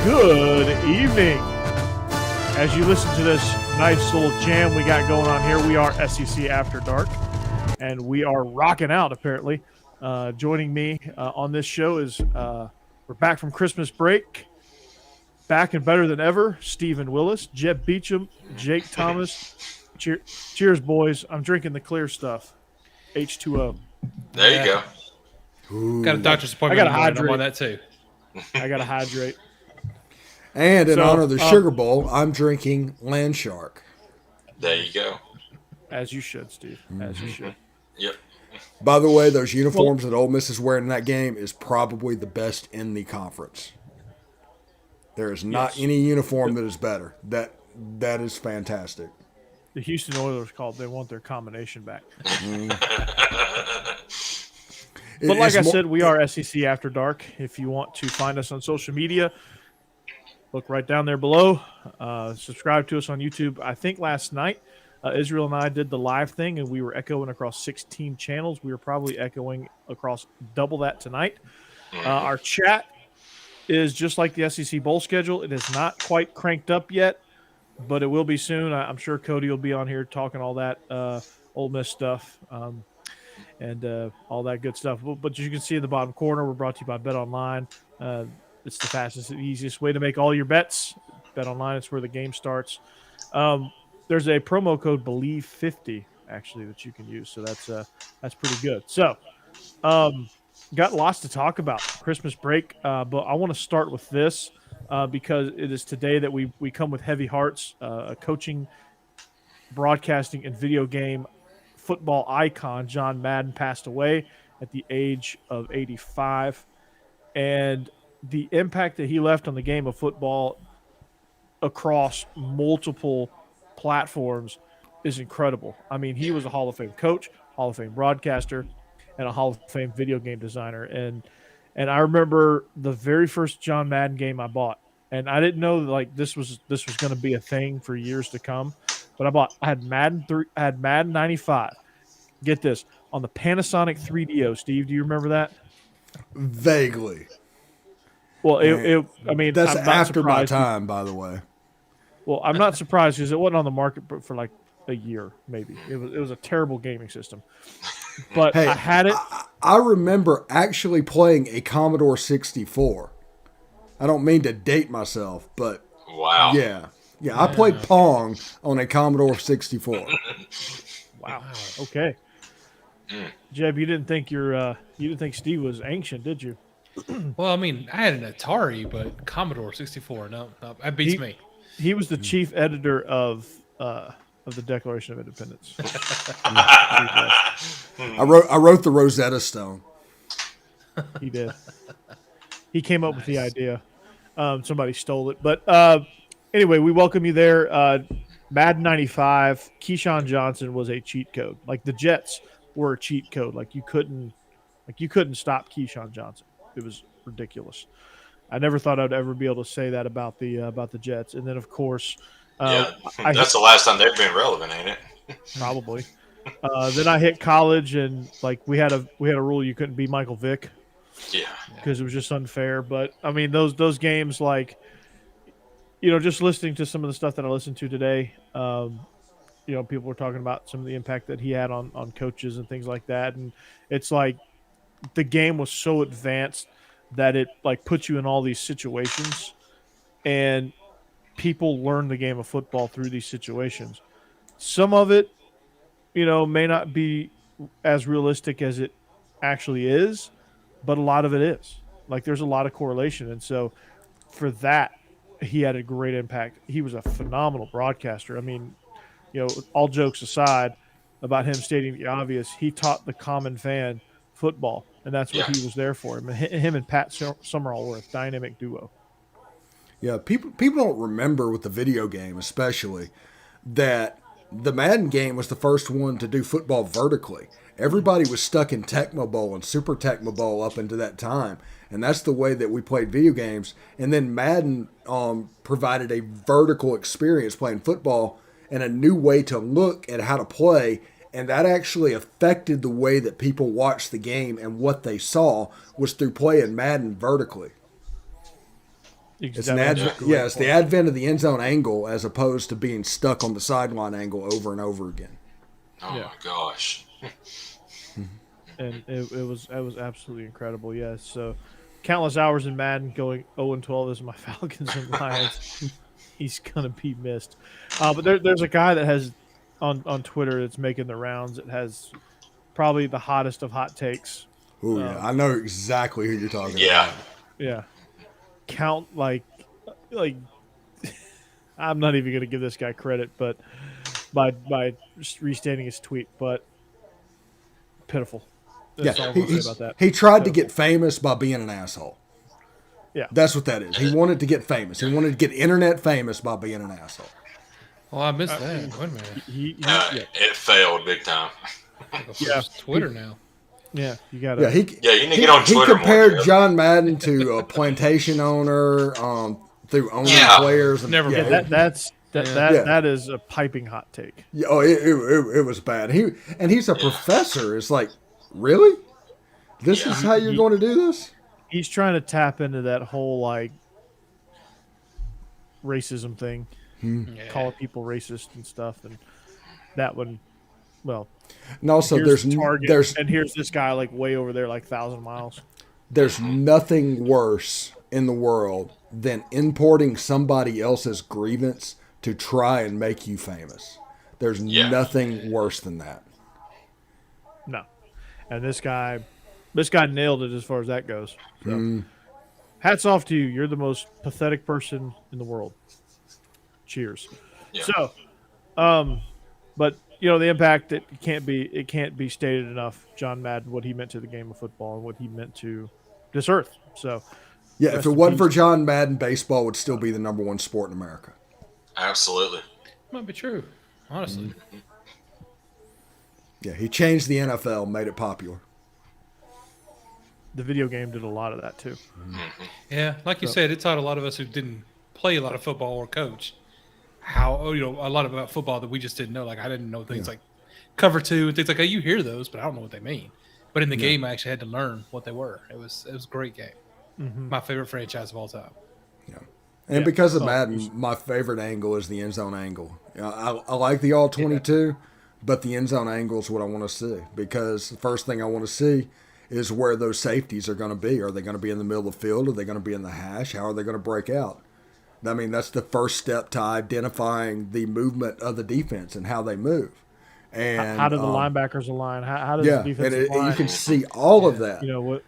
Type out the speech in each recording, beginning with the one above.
Good evening. As you listen to this nice little jam we got going on here, we are SEC After Dark, and we are rocking out, apparently. Joining me on this show is, we're back from Christmas break, back and better than ever, Stephen Willis, Jeb Beecham, Jake Thomas. Cheers, boys. I'm drinking the clear stuff, H2O. There you go. Ooh. Got a doctor's appointment. I gotta hydrate. I'm on that too. I got to hydrate. And in honor of the Sugar Bowl, I'm drinking Land Shark. There you go. As you should, Steve. As you should. Yep. By the way, those uniforms that Ole Miss is wearing in that game is probably the best in the conference. There is not any uniform that is better. That is fantastic. The Houston Oilers they want their combination back. But like I said, we are SEC After Dark. If you want to find us on social media, look right down there below. Subscribe to us on YouTube. I think last night, Israel and I did the live thing, and we were echoing across 16 channels. We were probably echoing across double that tonight. Our chat is just like the SEC Bowl schedule. It is not quite cranked up yet, but it will be soon. I'm sure Cody will be on here talking all that Ole Miss stuff and all that good stuff. But as you can see in the bottom corner, we're brought to you by Bet Online. It's the fastest and easiest way to make all your bets. Bet Online, it's where the game starts. There's a promo code BELIEVE50 actually that you can use, so that's pretty good. So, got lots to talk about. Christmas break, but I want to start with this because it is today that we come with heavy hearts. A coaching, broadcasting, and video game football icon, John Madden, passed away at the age of 85, and the impact that he left on the game of football across multiple platforms is incredible. I mean, he was a Hall of Fame coach, Hall of Fame broadcaster, and a Hall of Fame video game designer. And I remember the very first John Madden game I bought, and I didn't know like this was going to be a thing for years to come. But I had Madden 95. Get this, on the Panasonic 3DO. Steve, do you remember that? Vaguely. Well, I mean, that's I'm not after my surprised. time, by the way. Well, I'm not surprised because it wasn't on the market for like a year, maybe. It was a terrible gaming system. But Hey, I had it. I remember actually playing a Commodore 64. I don't mean to date myself, but Wow. yeah, I played Pong on a Commodore 64. Wow. Okay. Jeb, you didn't think Steve was ancient, did you? Well, I mean, I had an Atari, but Commodore 64, no, that beats me. He was the chief editor of the Declaration of Independence. I wrote the Rosetta Stone. He did. He came up with the idea. Somebody stole it. But anyway, we welcome you there. Madden 95, Keyshawn Johnson was a cheat code. Like the Jets were a cheat code. Like you couldn't stop Keyshawn Johnson. It was ridiculous. I never thought I'd ever be able to say that about the Jets. And then of course, that's the last time they've been relevant, ain't it? Probably. Then I hit college, and like we had a rule you couldn't be Michael Vick. Yeah. Because it was just unfair. But I mean, those games, like, just listening to some of the stuff that I listened to today, people were talking about some of the impact that he had on coaches and things like that. And it's like the game was so advanced that it like puts you in all these situations, and people learn the game of football through these situations. Some of it, may not be as realistic as it actually is, but a lot of it is. Like there's a lot of correlation. And so for that, he had a great impact. He was a phenomenal broadcaster. I mean, all jokes aside about him stating the obvious, he taught the common fan football, and that's what he was there for. Him and Pat Summerall were a dynamic duo. Yeah, people don't remember with the video game, especially, that the Madden game was the first one to do football vertically. Everybody was stuck in Tecmo Bowl and Super Tecmo Bowl up into that time, and that's the way that we played video games. And then Madden provided a vertical experience playing football and a new way to look at how to play, and that actually affected the way that people watched the game, and what they saw was through playing Madden vertically. It's the advent of the end zone angle as opposed to being stuck on the sideline angle over and over again. Oh my gosh! And it was absolutely incredible. Yes, so countless hours in Madden, going 0-12 as my Falcons and Lions. He's gonna be missed. But there's a guy that has on Twitter that's making the rounds. It has probably the hottest of hot takes. Oh yeah, I know exactly who you're talking Yeah. about. Yeah, count like I'm not even gonna give this guy credit, but by restating his tweet, but pitiful. That's all I'm gonna say about that. He tried to get famous by being an asshole. Yeah, that's what that is. He wanted to get famous. He wanted to get internet famous by being an asshole. Oh, I missed that. Wait a minute. It failed big time. Yeah, Twitter now. Yeah, you gotta. You need to get on Twitter. He compared more, John Madden to a plantation owner through owning players. And, that is a piping hot take. Yeah, it was bad. He's a professor. It's like, really? This is how you're going to do this? He's trying to tap into that whole like racism thing, calling people racist and stuff, and that one. Well, and also there's here's this guy like way over there, like 1,000 miles. There's nothing worse in the world than importing somebody else's grievance to try and make you famous. There's nothing worse than that. No, and this guy nailed it as far as that goes. So, hats off to you. You're the most pathetic person in the world. Cheers. Yeah. So, but the impact it can't be stated enough. John Madden, what he meant to the game of football and what he meant to this earth. So, yeah, if it wasn't for John Madden, baseball would still be the number one sport in America. Absolutely. Might be true, honestly. Yeah, he changed the NFL, made it popular. The video game did a lot of that too. Yeah, like you said, it taught a lot of us who didn't play a lot of football or coach how a lot about football that we just didn't know. Like I didn't know things like cover two and things like that. You hear those, but I don't know what they mean. But in the game, I actually had to learn what they were. It was a great game. My favorite franchise of all time. Yeah, and because of Madden, my favorite angle is the end zone angle. I like the all 22, but the end zone angle is what I want to see because the first thing I want to see is where those safeties are going to be. Are they going to be in the middle of the field? Are they going to be in the hash? How are they going to break out? I mean, that's the first step to identifying the movement of the defense and how they move. And how do the linebackers align? How does the defense line? You can see all of that. What?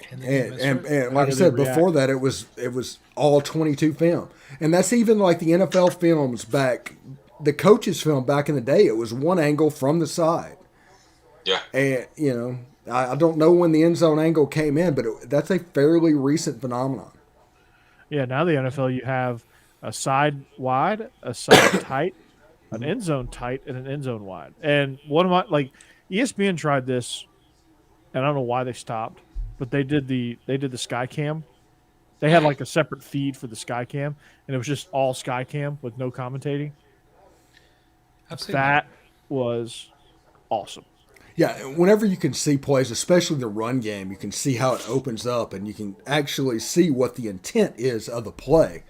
And like I said before that, it was all 22 film, and that's even like the NFL films back, the coaches film back in the day. It was one angle from the side. Yeah, and I don't know when the end zone angle came in, but that's a fairly recent phenomenon. Yeah, now the NFL, you have a side wide, a side tight, an end zone tight, and an end zone wide. And one of my ESPN tried this, and I don't know why they stopped, but they did the Sky Cam. They had like a separate feed for the Sky Cam, and it was just all Sky Cam with no commentating. That was awesome. Yeah, whenever you can see plays, especially the run game, you can see how it opens up, and you can actually see what the intent is of the play.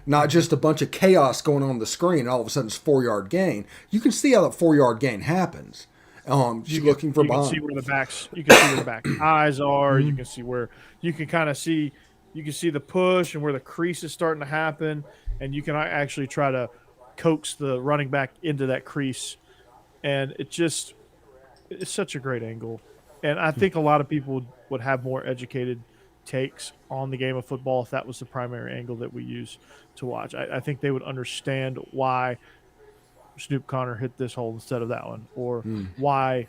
Not just a bunch of chaos going on the screen, and all of a sudden it's 4-yard gain. You can see how that 4-yard gain happens. Looking for behind. You can see where the back eyes are. You can see where you can kind of see. You can see the push and where the crease is starting to happen, and you can actually try to coax the running back into that crease, and it's such a great angle. And I think a lot of people would have more educated takes on the game of football if that was the primary angle that we use to watch. I think they would understand why Snoop Connor hit this hole instead of that one, or why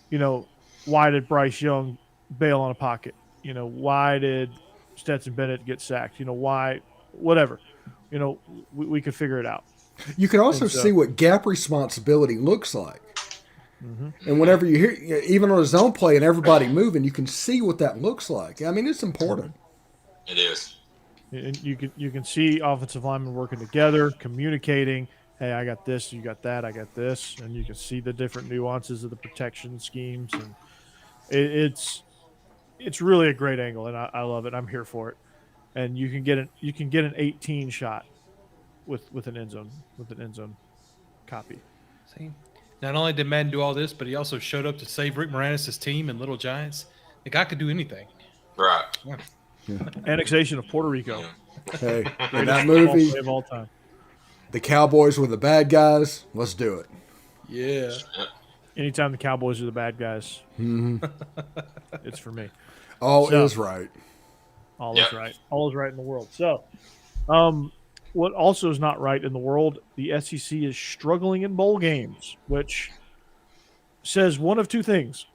did Bryce Young bail on a pocket? Why did Stetson Bennett get sacked? Why, whatever. We could figure it out. You can also see what gap responsibility looks like. And whenever you hear, even on a zone play and everybody moving, you can see what that looks like. I mean, it's important. It is. And you can see offensive linemen working together, communicating. Hey, I got this, you got that, I got this, and you can see the different nuances of the protection schemes, and it's really a great angle, and I love it. I'm here for it. and you can get an 18 shot with an end zone copy. See, not only did Madden do all this, but he also showed up to save Rick Moranis' team and Little Giants. The guy could do anything. Right. Yeah. Annexation of Puerto Rico. Yeah. Hey, in Greatest that football movie, play of all time. the Cowboys were the bad guys. Let's do it. Yeah. Anytime the Cowboys are the bad guys, it's for me. All So- is right. All Yep. is right. All is right in the world. So, what also is not right in the world, the SEC is struggling in bowl games, which says one of two things.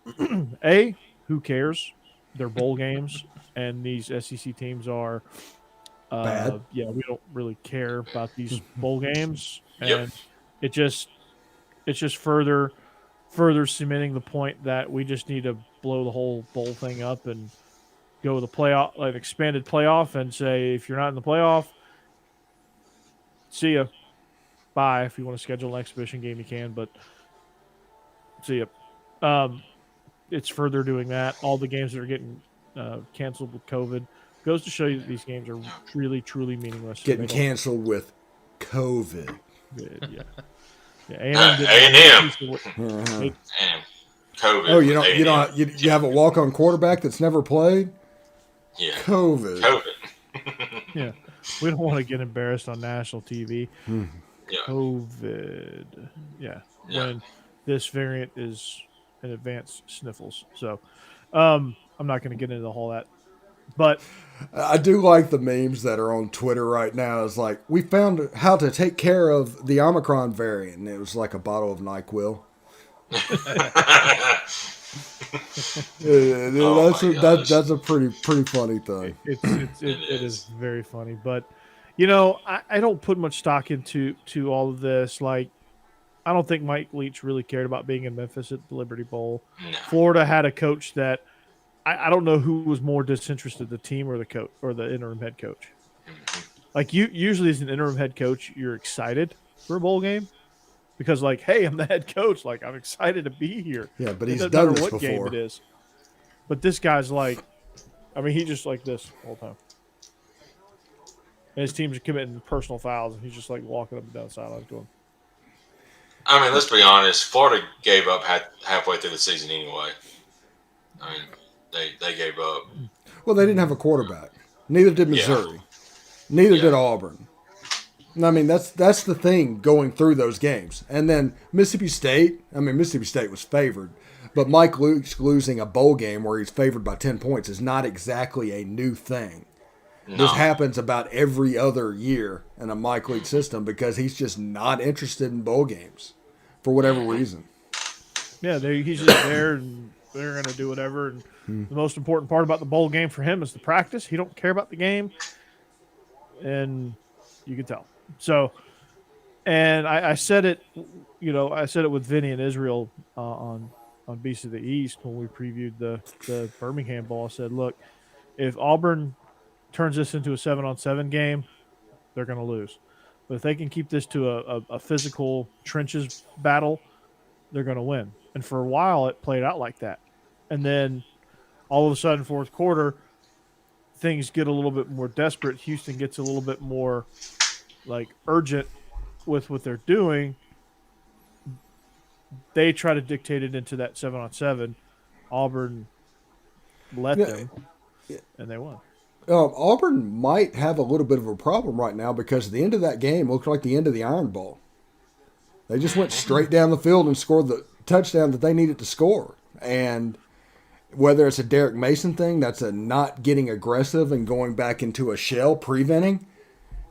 A, who cares? They're bowl games, and these SEC teams are Bad. Yeah, we don't really care about these bowl games. Yep. And it's just further cementing the point that we just need to blow the whole bowl thing up and go with a playoff, like expanded playoff, and say if you're not in the playoff, see ya, bye. If you want to schedule an exhibition game, you can, but see ya. It's further doing that. All the games that are getting canceled with COVID goes to show you that these games are really, truly meaningless. Getting They don't- canceled with COVID. Yeah. A&M A&M. Uh-huh. And COVID. Oh, you with don't A&M. you have a walk-on quarterback that's never played? Yeah. COVID. COVID. Yeah, we don't want to get embarrassed on national TV. Yeah. COVID. Yeah. Yeah. When this variant is an advanced sniffles. So, I'm not going to get into all that. But I do like the memes that are on Twitter right now. It's like, we found how to take care of the Omicron variant. And it was like a bottle of NyQuil. Oh my gosh. That's a pretty funny thing. it is very funny. But, you know, I don't put much stock into all of this. Like, I don't think Mike Leach really cared about being in Memphis at the Liberty Bowl. No. Florida had a coach that I don't know who was more disinterested, the team or the coach or the interim head coach. Like you usually as an interim head coach, you're excited for a bowl game because like, hey, I'm the head coach. Like I'm excited to be here. Yeah, but It he's doesn't done matter this what game before. it is. But this guy's like, I mean, he just like this all the time. And his teams are committing personal fouls, and he's just like walking up and down the sidelines going, I mean, let's be honest. Florida gave up halfway through the season anyway. I mean, they gave up. Well, they didn't have a quarterback. Neither did Yeah. Missouri. Neither Yeah. did Auburn. And I mean, that's the thing going through those games. And then Mississippi State was favored. But Mike Leach losing a bowl game where he's favored by 10 points is not exactly a new thing. No. This happens about every other year in a Mike Leach system because he's just not interested in bowl games for whatever reason. yeah, he's just there, and they're going to do whatever. And the most important part about the bowl game for him is the practice. He don't care about the game, and you can tell. So, and I said it, you know, I said it with Vinny and Israel on Beast of the East when we previewed the Birmingham Bowl. I said, look, if Auburn turns this into a 7-on-7 game, they're going to lose. But if they can keep this to a physical trenches battle, they're going to win. And for a while, it played out like that. And then all of a sudden, fourth quarter, things get a little bit more desperate. Houston gets a little bit more like urgent with what they're doing. They try to dictate it into that 7-on-7. Auburn let them, and they won. Auburn might have a little bit of a problem right now because the end of that game looked like the end of the Iron Bowl. They just went straight down the field and scored the touchdown that they needed to score. And whether it's a Derek Mason thing, that's a not getting aggressive and going back into a shell, preventing.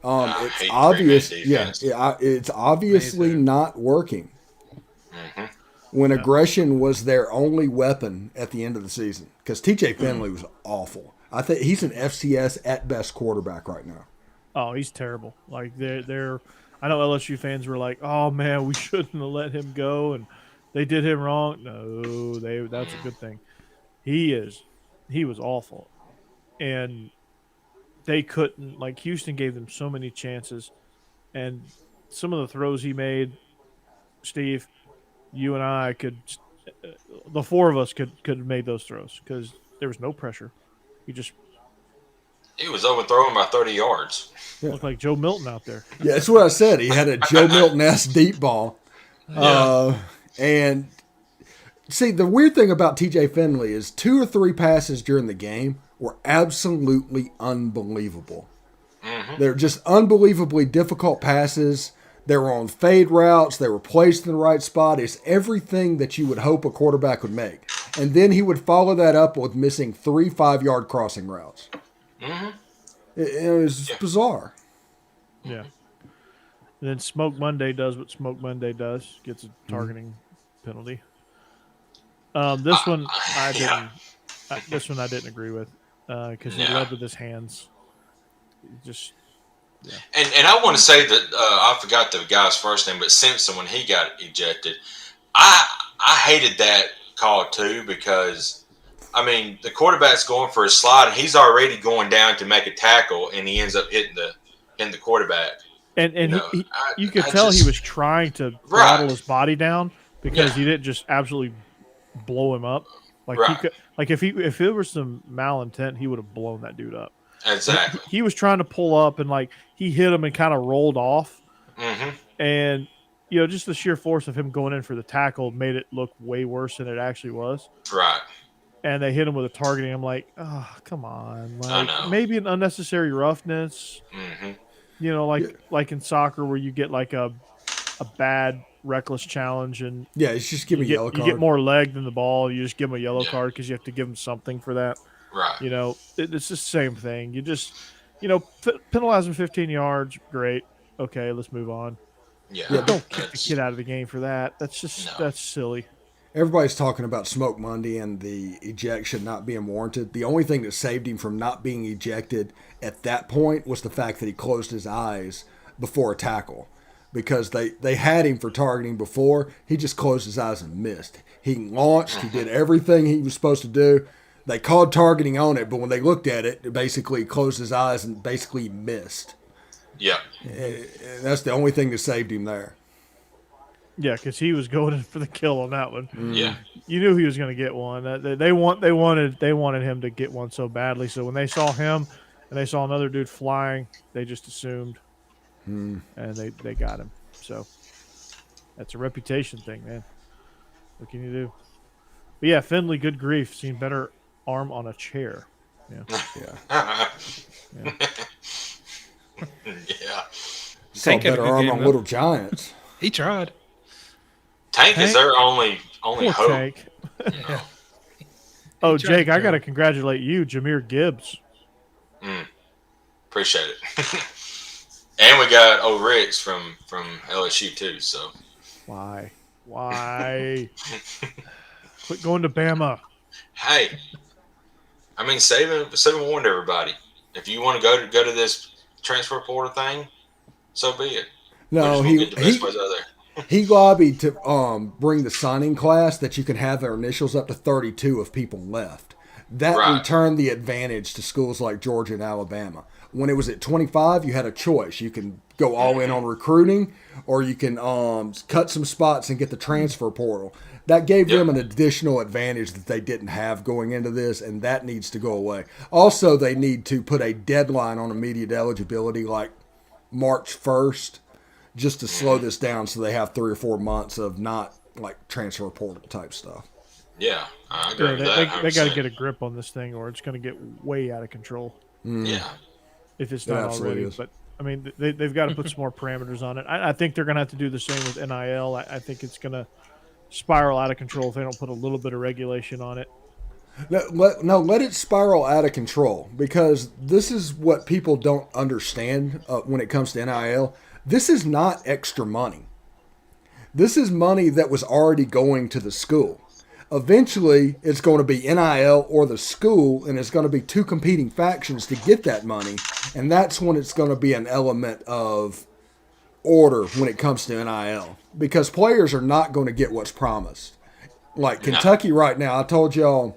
It's hate obvious. prevent Yeah, defense. it's obviously not working. When aggression was their only weapon at the end of the season, because T.J. Finley was awful. I think he's an FCS at best quarterback right now. Oh, he's terrible. Like they're I know LSU fans were like, "Oh man, we shouldn't have let him go," and they did him wrong. No, that's a good thing. He was awful, and they couldn't. Like Houston gave them so many chances, and some of the throws he made, Steve, you and I the four of us could have made those throws because there was no pressure. You just He was overthrowing by 30 yards. Looked like Joe Milton out there. Yeah, that's what I said. He had a Joe Milton-esque deep ball. And see, the weird thing about TJ Finley is 2 or 3 passes during the game were absolutely unbelievable. They're just unbelievably difficult passes. They were on fade routes. They were placed in the right spot. It's everything that you would hope a quarterback would make. And then he would follow that up with missing 3 5-yard crossing routes. It was bizarre. Yeah. And then Smoke Monday does what Smoke Monday does. Gets a targeting penalty. This one I didn't. This one I didn't agree with because he led with his hands. Just. Yeah. And I want to say that I forgot the guy's first name, but Simpson, when he got ejected, I hated that call too because, I mean, the quarterback's going for a slide and he's already going down to make a tackle and he ends up hitting the quarterback. And you could tell he was trying to throttle his body down because he didn't just absolutely blow him up. Like he could, like if it was some malintent, he would have blown that dude up. Exactly. He was trying to pull up and like he hit him and kind of rolled off. And just the sheer force of him going in for the tackle made it look way worse than it actually was. Right. And they hit him with a targeting. I'm like, oh, come on. I Like know. maybe an unnecessary roughness. Like in soccer where you get like a bad reckless challenge and it's just give him a yellow card. You get more leg than the ball. You just give him a yellow card because you have to give him something for that. Right. It's the same thing. You just, penalize him 15 yards. Great. Okay, let's move on. Yeah. Don't kick the kid out of the game for that. That's just that's silly. Everybody's talking about Smoke Monday and the ejection not being warranted. The only thing that saved him from not being ejected at that point was the fact that he closed his eyes before a tackle. Because they had him for targeting before. He just closed his eyes and missed. He launched. He did everything he was supposed to do. They called targeting on it, but when they looked at it, it basically closed his eyes and basically missed. Yeah. And that's the only thing that saved him there. Yeah, because he was going in for the kill on that one. Yeah. You knew he was going to get one. They wanted him to get one so badly. So when they saw him and they saw another dude flying, they just assumed, and they got him. So that's a reputation thing, man. What can you do? But yeah, Finley, good grief, seen better arm on a chair. Yeah. Saw Tank had a better good arm game, on though. Little Giants. He tried. Tank is their only Poor hope. Tank. Oh, Jake, I got to congratulate you, Jahmyr Gibbs. Appreciate it. And we got Ricks from LSU too. So Why? Quit going to Bama. hey, I mean, Saban warned everybody. If you want to go to this transfer portal thing, so be it. No, We'll get the best players out there. he lobbied to bring the signing class that you can have their initials up to 32 if people left. That returned the advantage to schools like Georgia and Alabama. When it was at 25, you had a choice. You can go all in on recruiting, or you can cut some spots and get the transfer portal. That gave them an additional advantage that they didn't have going into this, and that needs to go away. Also, they need to put a deadline on immediate eligibility, like March 1st, just to slow this down so they have 3 or 4 months of not like transfer portal type stuff. Yeah, I agree with that. They got to get a grip on this thing, or it's going to get way out of control. Yeah. If it's not already. is. But, I mean, they've got to put some more parameters on it. I think they're going to have to do the same with NIL. I think it's going to spiral out of control if they don't put a little bit of regulation on it. Let it spiral out of control, because this is what people don't understand when it comes to NIL. This is not extra money. This is money that was already going to the school. Eventually, it's going to be NIL or the school, and it's going to be two competing factions to get that money, and that's when it's going to be an element of order when it comes to NIL, because players are not going to get what's promised. Like Kentucky right now, I told y'all,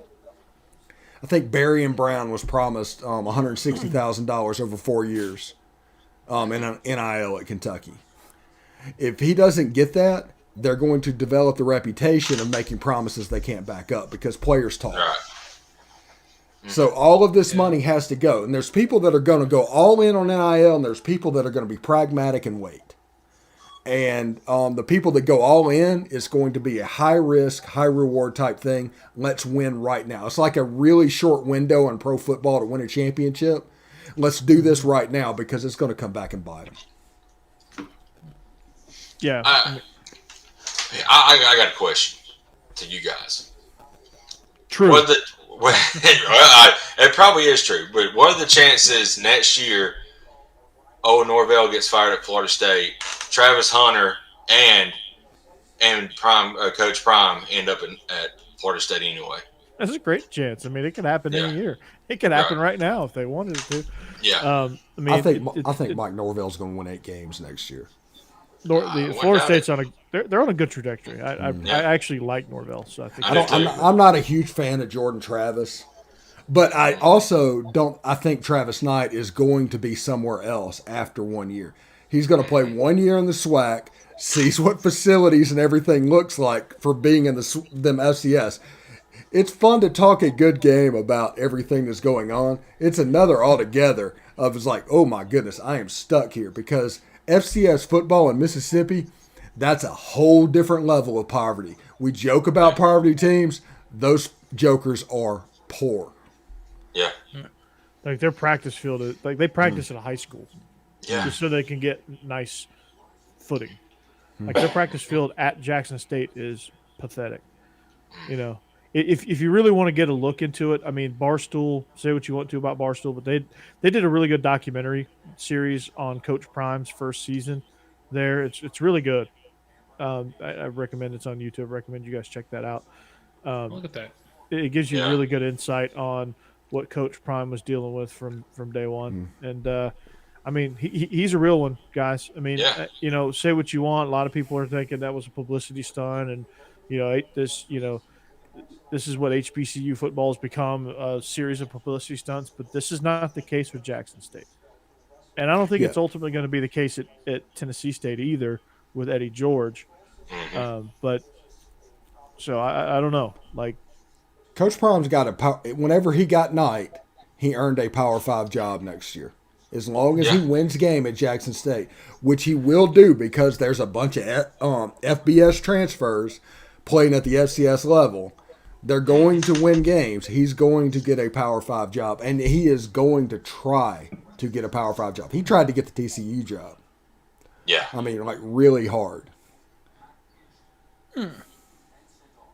I think Barry and Brown was promised $160,000 over 4 years in an NIL at Kentucky. If he doesn't get that, they're going to develop the reputation of making promises they can't back up, because players talk. Right. So all of this money has to go. And there's people that are going to go all in on NIL, and there's people that are going to be pragmatic and wait. And the people that go all in, is going to be a high risk, high reward type thing. Let's win right now. It's like a really short window in pro football to win a championship. Let's do this right now because it's going to come back and bite them. Yeah. I got a question to you guys. True. It probably is true, but what are the chances next year Norvell gets fired at Florida State, Travis Hunter and Prime Coach Prime end up at Florida State anyway? That's a great chance. I mean, it could happen any year. It could happen right now if they wanted it to. Yeah. I think Mike Norvell's going to win 8 games next year. Florida State's they're on a good trajectory. I actually like Norvell, so I think I'm not a huge fan of Jordan Travis, but I also don't. I think Travis Knight is going to be somewhere else after 1 year. He's going to play 1 year in the SWAC, sees what facilities and everything looks like for being in them FCS. It's fun to talk a good game about everything that's going on. It's another altogether of it's like, oh my goodness, I am stuck here because FCS football in Mississippi, that's a whole different level of poverty. We joke about poverty teams. Those jokers are poor. Yeah. Like their practice field is like they practice at a high school. Yeah. Just so they can get nice footing. Like their practice field at Jackson State is pathetic. You know, if you really want to get a look into it, I mean, Barstool, say what you want to about Barstool, but they did a really good documentary series on Coach Prime's first season there. It's really good. I recommend it's on YouTube. I recommend you guys check that out. Look at that. It gives you really good insight on what Coach Prime was dealing with from day one. And, I mean, he's a real one, guys. I mean, you know, say what you want. A lot of people are thinking that was a publicity stunt and, you know, this is what HBCU football has become, a series of publicity stunts, but this is not the case with Jackson State. And I don't think it's ultimately going to be the case at Tennessee State either with Eddie George. But so I don't know. Like Coach Prime's got whenever he got Knight, he earned a Power 5 job next year. As long as he wins game at Jackson State, which he will do because there's a bunch of FBS transfers playing at the FCS level. They're going to win games. He's going to get a Power 5 job, and he is going to try to get a Power 5 job. He tried to get the TCU job. Yeah. I mean, like, really hard.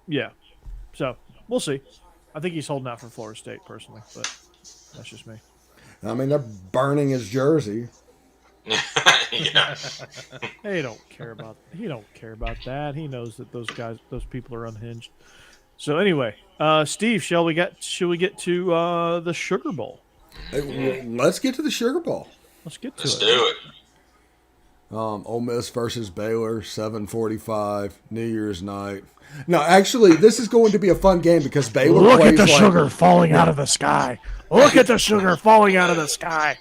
Yeah. So, we'll see. I think he's holding out for Florida State, personally, but that's just me. I mean, they're burning his jersey. Yeah. He don't care about that. He knows that those people are unhinged. So anyway, Steve, should we get to the Sugar Bowl? Let's get to the Sugar Bowl. Let's do it. Ole Miss versus Baylor, 7:45, New Year's night. No, actually, this is going to be a fun game because Baylor Look plays at the sugar falling out of the sky. Look at the sugar falling out of the sky.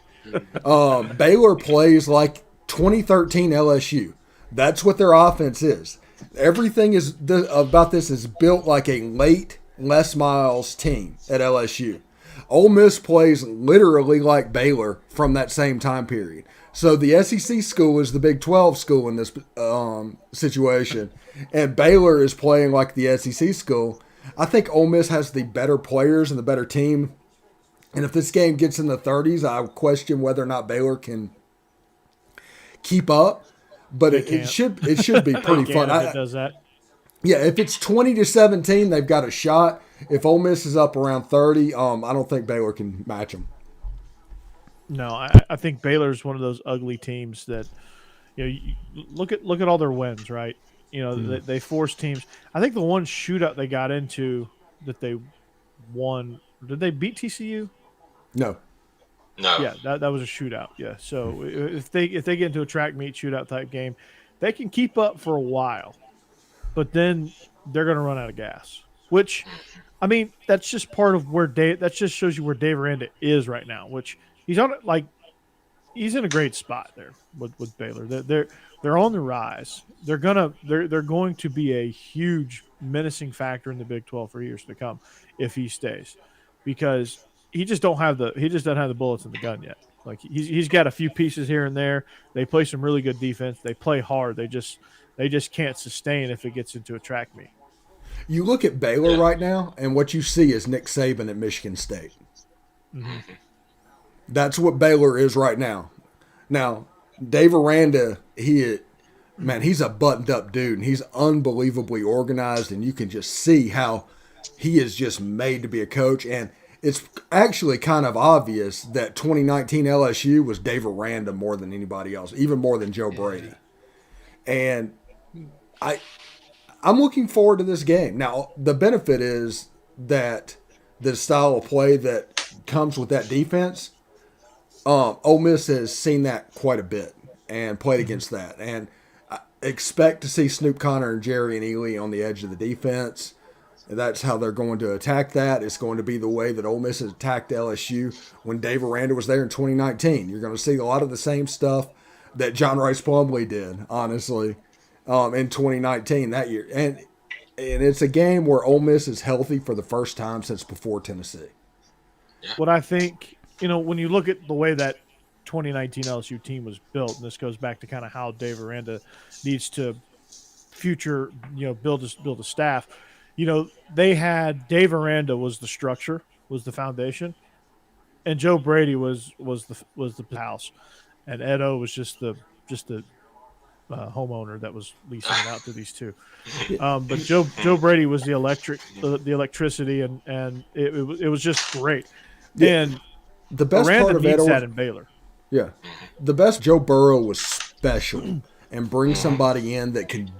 Baylor plays like 2013 LSU. That's what their offense is. Everything about this is built like a late Les Miles team at LSU. Ole Miss plays literally like Baylor from that same time period. So the SEC school is the Big 12 school in this situation, and Baylor is playing like the SEC school. I think Ole Miss has the better players and the better team. And if this game gets in the 30s, I question whether or not Baylor can keep up. But it should be pretty fun. If it does that. Yeah, if it's 20-17, they've got a shot. If Ole Miss is up around 30, I don't think Baylor can match them. No, I think Baylor's one of those ugly teams that, you know, you look at all their wins, right? You know, they force teams. I think the one shootout they got into that they won, did they beat TCU? No. Yeah, that was a shootout. Yeah, so if they get into a track meet shootout type game, they can keep up for a while, but then they're going to run out of gas. Which, I mean, that's just part of where that just shows you where Dave Aranda is right now. Which he's in a great spot there with Baylor. They're on the rise. They're going to be a huge menacing factor in the Big 12 for years to come if he stays, because just doesn't have the bullets in the gun yet. Like he's got a few pieces here and there. They play some really good defense. They play hard. They just can't sustain if it gets into a track meet. You look at Baylor right now, and what you see is Nick Saban at Michigan State. Mm-hmm. That's what Baylor is right now. Now, Dave Aranda, he's a buttoned-up dude, and he's unbelievably organized, and you can just see how he is just made to be a coach. And it's actually kind of obvious that 2019 LSU was Dave Aranda more than anybody else, even more than Joe Brady. And I'm looking forward to this game. Now, the benefit is that the style of play that comes with that defense, Ole Miss has seen that quite a bit and played against that. And I expect to see Snoop Connor and Jerry and Ely on the edge of the defense. That's how they're going to attack that. It's going to be the way that Ole Miss has attacked LSU when Dave Aranda was there in 2019. You're going to see a lot of the same stuff that John Rice Plumlee did, honestly, in 2019 that year. And it's a game where Ole Miss is healthy for the first time since before Tennessee. What I think, when you look at the way that 2019 LSU team was built, and this goes back to kind of how Dave Aranda needs to future, build a staff. They had Dave Aranda was the structure, was the foundation, and Joe Brady was the house, and Edo was just the homeowner that was leasing it out to these two. But Joe Brady was the electricity, and it was just great. And the best Aranda part of needs Edo, that in Baylor. Yeah, the best Joe Burrow was special and bring somebody in that could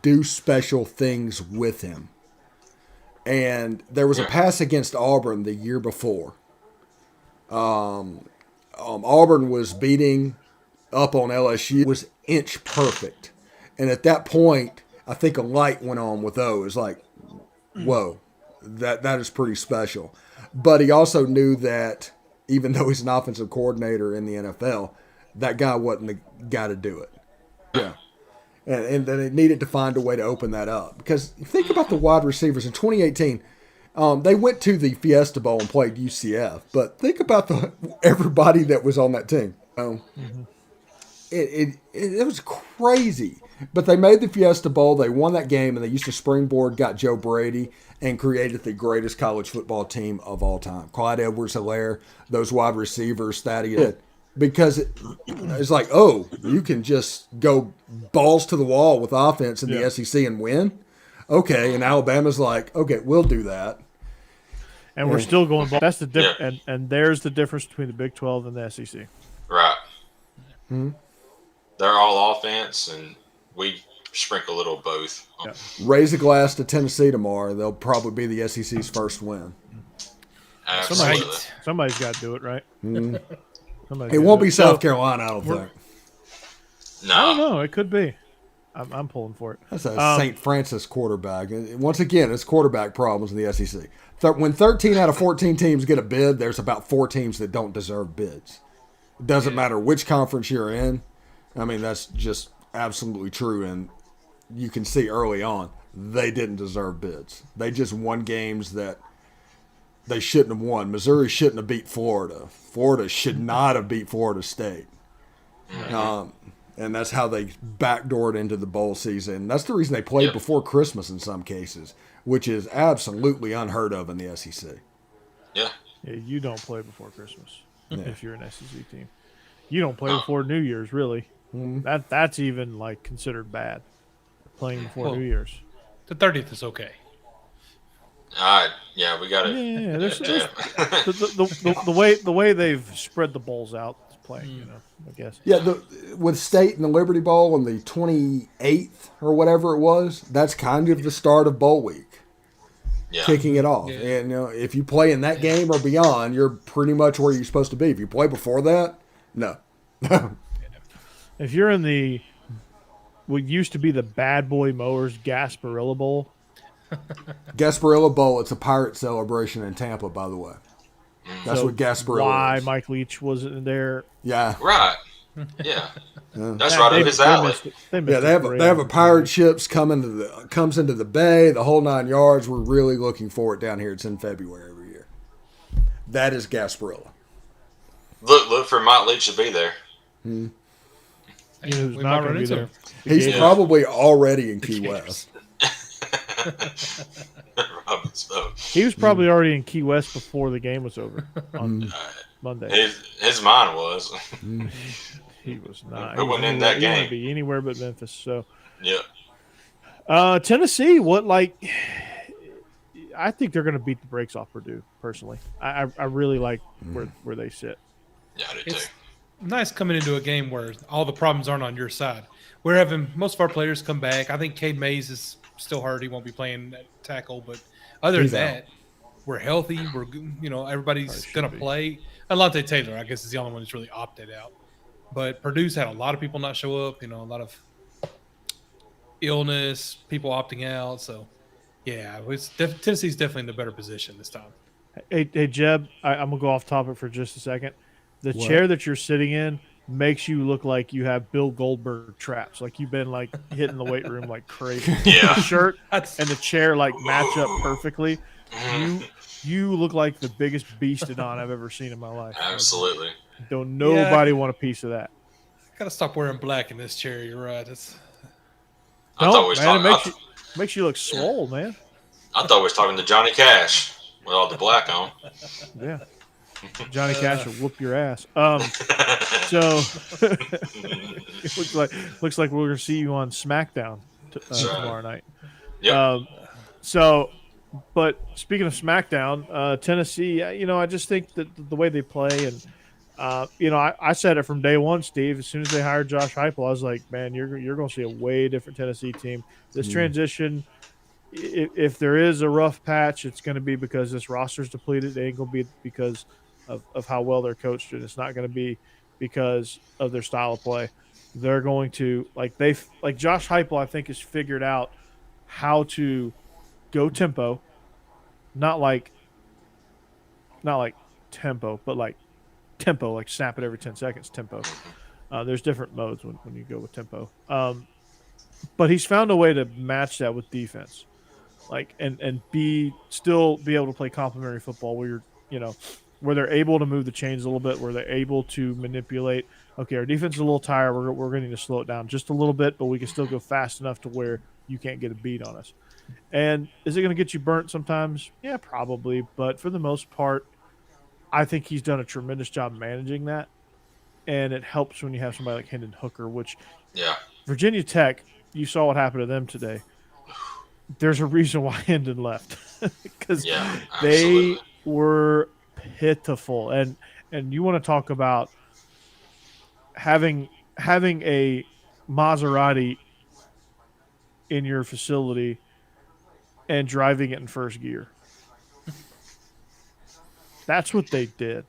do special things with him. And there was a pass against Auburn the year before. Auburn was beating up on LSU. It was inch perfect. And at that point, I think a light went on with O. It was like, whoa, that is pretty special. But he also knew that even though he's an offensive coordinator in the NFL, that guy wasn't the guy to do it. Yeah. And then it needed to find a way to open that up. Because think about the wide receivers. In 2018, they went to the Fiesta Bowl and played UCF. But think about everybody that was on that team. It was crazy. But they made the Fiesta Bowl. They won that game, and they used to springboard, got Joe Brady, and created the greatest college football team of all time. Clyde Edwards-Helaire, those wide receivers, Thaddeus. Because it's like, you can just go balls to the wall with offense in the SEC and win? Okay, and Alabama's like, okay, we'll do that. And we're still going ball. That's the difference. And there's the difference between the Big 12 and the SEC. Right. Mm-hmm. They're all offense, and we sprinkle a little of both. Yeah. Raise a glass to Tennessee tomorrow. They'll probably be the SEC's first win. Absolutely. Somebody's got to do it, right? Mm-hmm. It won't be South Carolina, I don't think. No. I don't know. It could be. I'm pulling for it. That's a St. Francis quarterback. Once again, it's quarterback problems in the SEC. When 13 out of 14 teams get a bid, there's about 4 teams that don't deserve bids. It doesn't matter which conference you're in. I mean, that's just absolutely true. And you can see early on, they didn't deserve bids. They just won games that they shouldn't have won. Missouri shouldn't have beat Florida. Florida should not have beat Florida State. And that's how they backdoored into the bowl season. That's the reason they played before Christmas in some cases, which is absolutely unheard of in the SEC. Yeah. You don't play before Christmas if you're an SEC team. You don't play before New Year's, really. Mm-hmm. That's even considered bad. Playing before New Year's. The 30th is okay. All right. Yeah, we got it. Yeah. The way they've spread the bowls out is playing, I guess. Yeah, with State and the Liberty Bowl on the 28th or whatever it was, that's kind of the start of bowl week. Yeah. Kicking it off. Yeah. And if you play in that game or beyond, you're pretty much where you're supposed to be. If you play before that, no. If you're in what used to be the Bad Boy Mowers Gasparilla Bowl. Gasparilla Bowl, it's a pirate celebration in Tampa, by the way. That's what Gasparilla why is. Mike Leach wasn't there. Yeah. Right. Yeah. That's right up his alley. They have a pirate ships comes into the bay, the whole 9 yards. We're really looking forward down here. It's in February every year. that is Gasparilla. Look for Mike Leach to be there. You know who's We not might going to run be into there? him. He's Yeah. probably already in Key West. So, He was probably already in Key West before the game was over on Monday. his mind was. He was not. Who He was went in anywhere, that he wanted game? to be anywhere but Memphis. So, Yeah. Tennessee, I think they're going to beat the brakes off Purdue. Personally, I really like where they sit. Yeah, I do It's too. nice coming into a game where all the problems aren't on your side. We're having most of our players come back. I think Cade Mays is still hurt. He won't be playing at tackle, but other He's than that, we're healthy. We're everybody's going to play. Alante Taylor, I guess, is the only one that's really opted out. But Purdue's had a lot of people not show up. A lot of illness, people opting out. So, yeah, Tennessee's definitely in the better position this time. Hey Jeb, I'm gonna go off topic for just a second. The chair that you're sitting in makes you look like you have Bill Goldberg traps. Like you've been like hitting the weight room like crazy. Yeah. The shirt That's and the chair like match up perfectly. You look like the biggest beastodon I've ever seen in my life. Absolutely. Don't nobody want a piece of that. gotta stop wearing black in this chair. You're right. I thought we was man, talking. it makes you look swole, man. I thought we was talking to Johnny Cash with all the black on. Yeah. Johnny Cash will whoop your ass. So it looks like we're gonna see you on SmackDown tomorrow night. Yep. But speaking of SmackDown, Tennessee, I just think that the way they play, and I said it from day one, Steve. As soon as they hired Josh Heupel, I was like, man, you're going to see a way different Tennessee team. This transition, if there is a rough patch, it's going to be because this roster's depleted. It ain't going to be because of how well they're coached, and it's not going to be because of their style of play. They're going to like Josh Heupel, I think, has figured out how to go tempo, not like tempo, but like tempo, like snap it every 10 seconds tempo. There's different modes when you go with tempo. But he's found a way to match that with defense, like and still be able to play complementary football where where they're able to move the chains a little bit, where they're able to manipulate. Okay, our defense is a little tired. We're going to need to slow it down just a little bit, but we can still go fast enough to where you can't get a beat on us. And is it going to get you burnt sometimes? Yeah, probably. But for the most part, I think he's done a tremendous job managing that. And it helps when you have somebody like Hendon Hooker, which Virginia Tech, you saw what happened to them today. There's a reason why Hendon left. Because they were pitiful. And you want to talk about having a Maserati in your facility and driving it in first gear. That's what they did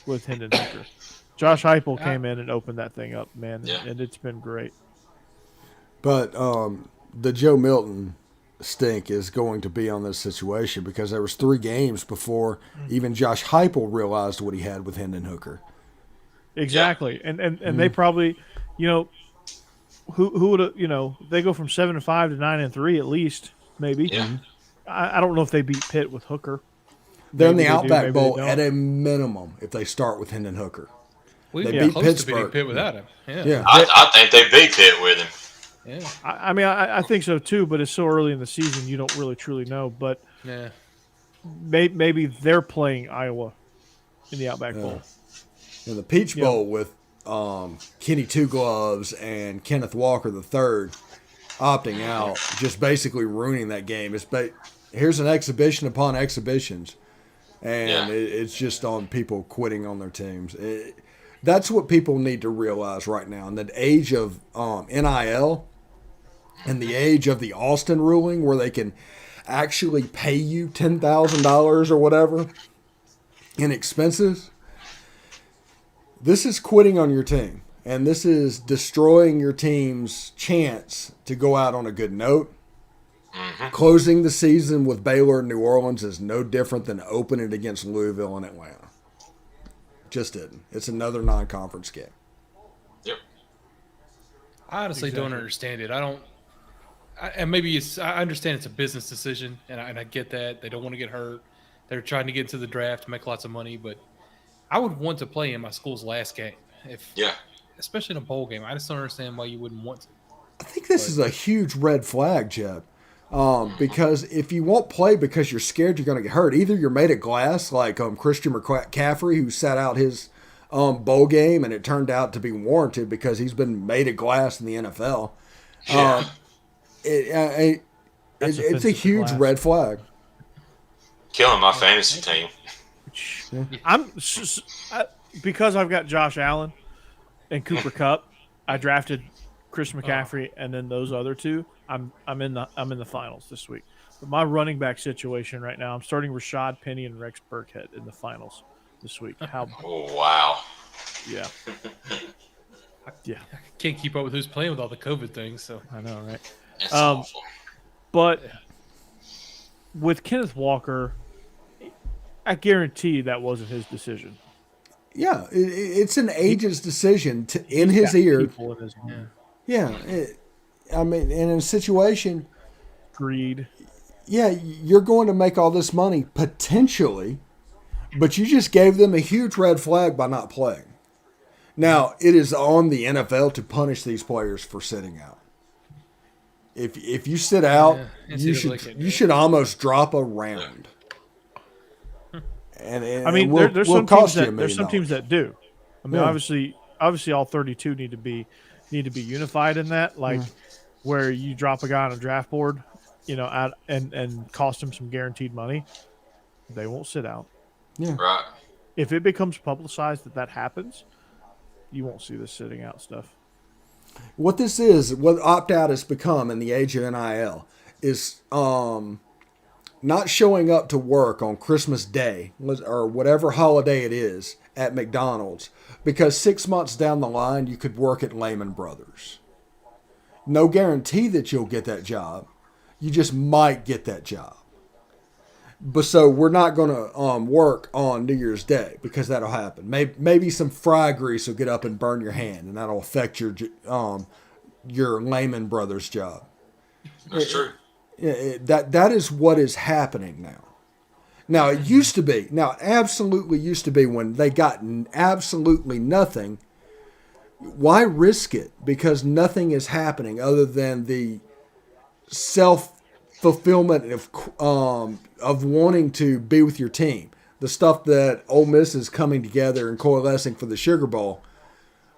with Hendon Hooker. Josh Heupel came in and opened that thing up, man, and it's been great. But the Joe Milton stink is going to be on this situation because there was 3 games before even Josh Heupel realized what he had with Hendon Hooker. Exactly, and they probably, who would they go from 7-5 to 9-3 at least, maybe. Yeah. I don't know if they beat Pitt with Hooker. They're in the Maybe they do, Outback maybe Bowl they don't. at a minimum if they start with Hendon Hooker. We They were beat close to beating Pittsburgh. Pitt without him. Yeah. I think they beat Pitt with him. Yeah. I mean, I think so too, but it's so early in the season, you don't really truly know. But Yeah. maybe they're playing Iowa in the Outback Bowl. In the Peach Bowl with Kenny Two Gloves and Kenneth Walker III opting out, just basically ruining that game. Here's an exhibition upon exhibitions, and it's just on people quitting on their teams. That's what people need to realize right now. In the age of NIL and the age of the Austin ruling where they can actually pay you $10,000 or whatever in expenses, this is quitting on your team. And this is destroying your team's chance to go out on a good note. Closing the season with Baylor and New Orleans is no different than opening it against Louisville and Atlanta. Just didn't. It's another non-conference game. Yep. I honestly don't understand it. I understand it's a business decision, and I get that. They don't want to get hurt. They're trying to get into the draft, make lots of money, but I would want to play in my school's last game, especially in a bowl game. I just don't understand why you wouldn't want to. I think this is a huge red flag, Jeb. Because if you won't play because you're scared you're going to get hurt, either you're made of glass like Christian McCaffrey, who sat out his bowl game and it turned out to be warranted because he's been made of glass in the NFL. Yeah. It's a huge red flag. Killing my fantasy team. Because I've got Josh Allen and Cooper Kupp. I drafted Chris McCaffrey and then those other two. I'm in the finals this week. But my running back situation right now, I'm starting Rashad Penny and Rex Burkhead in the finals this week. Oh wow. Yeah. Yeah. I can't keep up with who's playing with all the COVID things. So I know, right? It's awful. But with Kenneth Walker, I guarantee that wasn't his decision. Yeah, it's an agent's decision in his ear. Yeah. I mean, in a situation, greed. Yeah, you're going to make all this money potentially, but you just gave them a huge red flag by not playing. Now, it is on the NFL to punish these players for sitting out. If you sit out, you should almost drop a round. And I mean, there's some teams that do. I mean, obviously, all 32 need to be unified in that. Like where you drop a guy on a draft board, and cost him some guaranteed money, they won't sit out. Yeah, right. If it becomes publicized that happens, you won't see this sitting out stuff. What this is, what opt-out has become in the age of NIL, is not showing up to work on Christmas Day or whatever holiday it is at McDonald's because 6 months down the line you could work at Lehman Brothers. No guarantee that you'll get that job. You just might get that job. But so we're not going to work on New Year's Day because that'll happen. Maybe some fry grease will get up and burn your hand, and that'll affect your Lehman Brothers job. That's true. That is what is happening now. Now, it used to be. Now, it absolutely used to be when they got absolutely nothing. Why risk it? Because nothing is happening other than the self-fulfillment of wanting to be with your team. The stuff that Ole Miss is coming together and coalescing for the Sugar Bowl.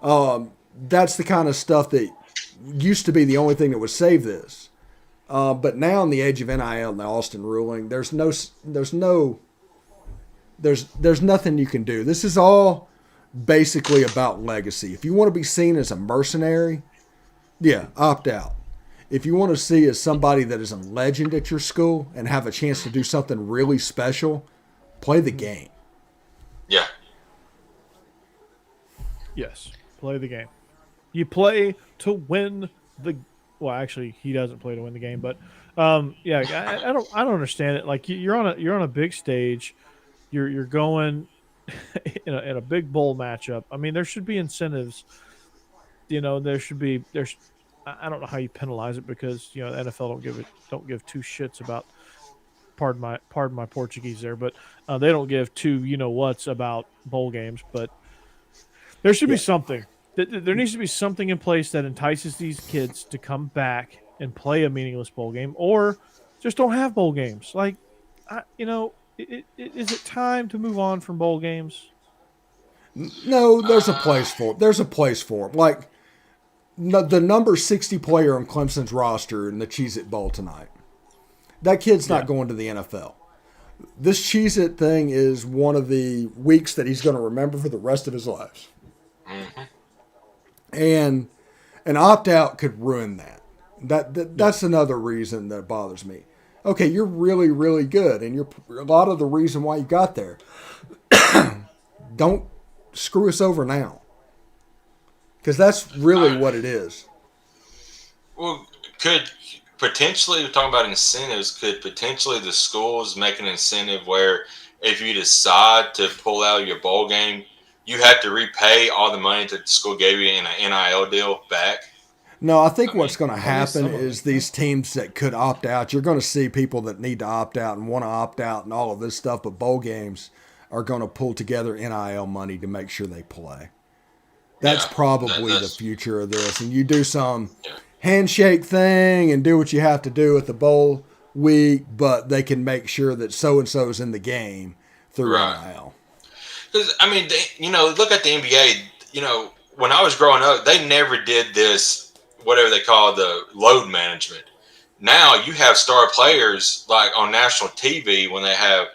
That's the kind of stuff that used to be the only thing that would save this. But now in the age of NIL and the Austin ruling, there's nothing you can do. This is all basically about legacy. If you want to be seen as a mercenary, opt out. If you want to see as somebody that is a legend at your school and have a chance to do something really special, play the game. Yeah. Yes, play the game. You play to win the. Well, actually, he doesn't play to win the game, but I don't understand it. Like you're on a big stage, you're going in a big bowl matchup. I mean, there should be incentives. There's. I don't know how you penalize it because the NFL don't give two shits about. Pardon my Portuguese there, but they don't give two whats about bowl games. But there should be something. There needs to be something in place that entices these kids to come back and play a meaningless bowl game, or just don't have bowl games. Like, is it time to move on from bowl games? No, there's a place for it. There's a place for it. Like the number 60 player on Clemson's roster in the Cheez-It Bowl tonight. That kid's not going to the NFL. This Cheez-It thing is one of the weeks that he's going to remember for the rest of his life. Mm-hmm. And an opt-out could ruin that. That's another reason that bothers me. Okay, you're really, really good, and you're a lot of the reason why you got there. Don't screw us over now. Because that's really what it is. Well, we're talking about incentives, could potentially the schools make an incentive where if you decide to pull out your bowl game, you have to repay all the money that the school gave you in an NIL deal back? No, I think what's going to happen is these teams that could opt out, you're going to see people that need to opt out and want to opt out and all of this stuff, but bowl games are going to pull together NIL money to make sure they play. That's probably the future of this. And you do some handshake thing and do what you have to do at the bowl week, but they can make sure that so-and-so is in the game through NIL. Because, I mean, look at the NBA. When I was growing up, they never did this, whatever they call the load management. Now you have star players like on national TV when they have,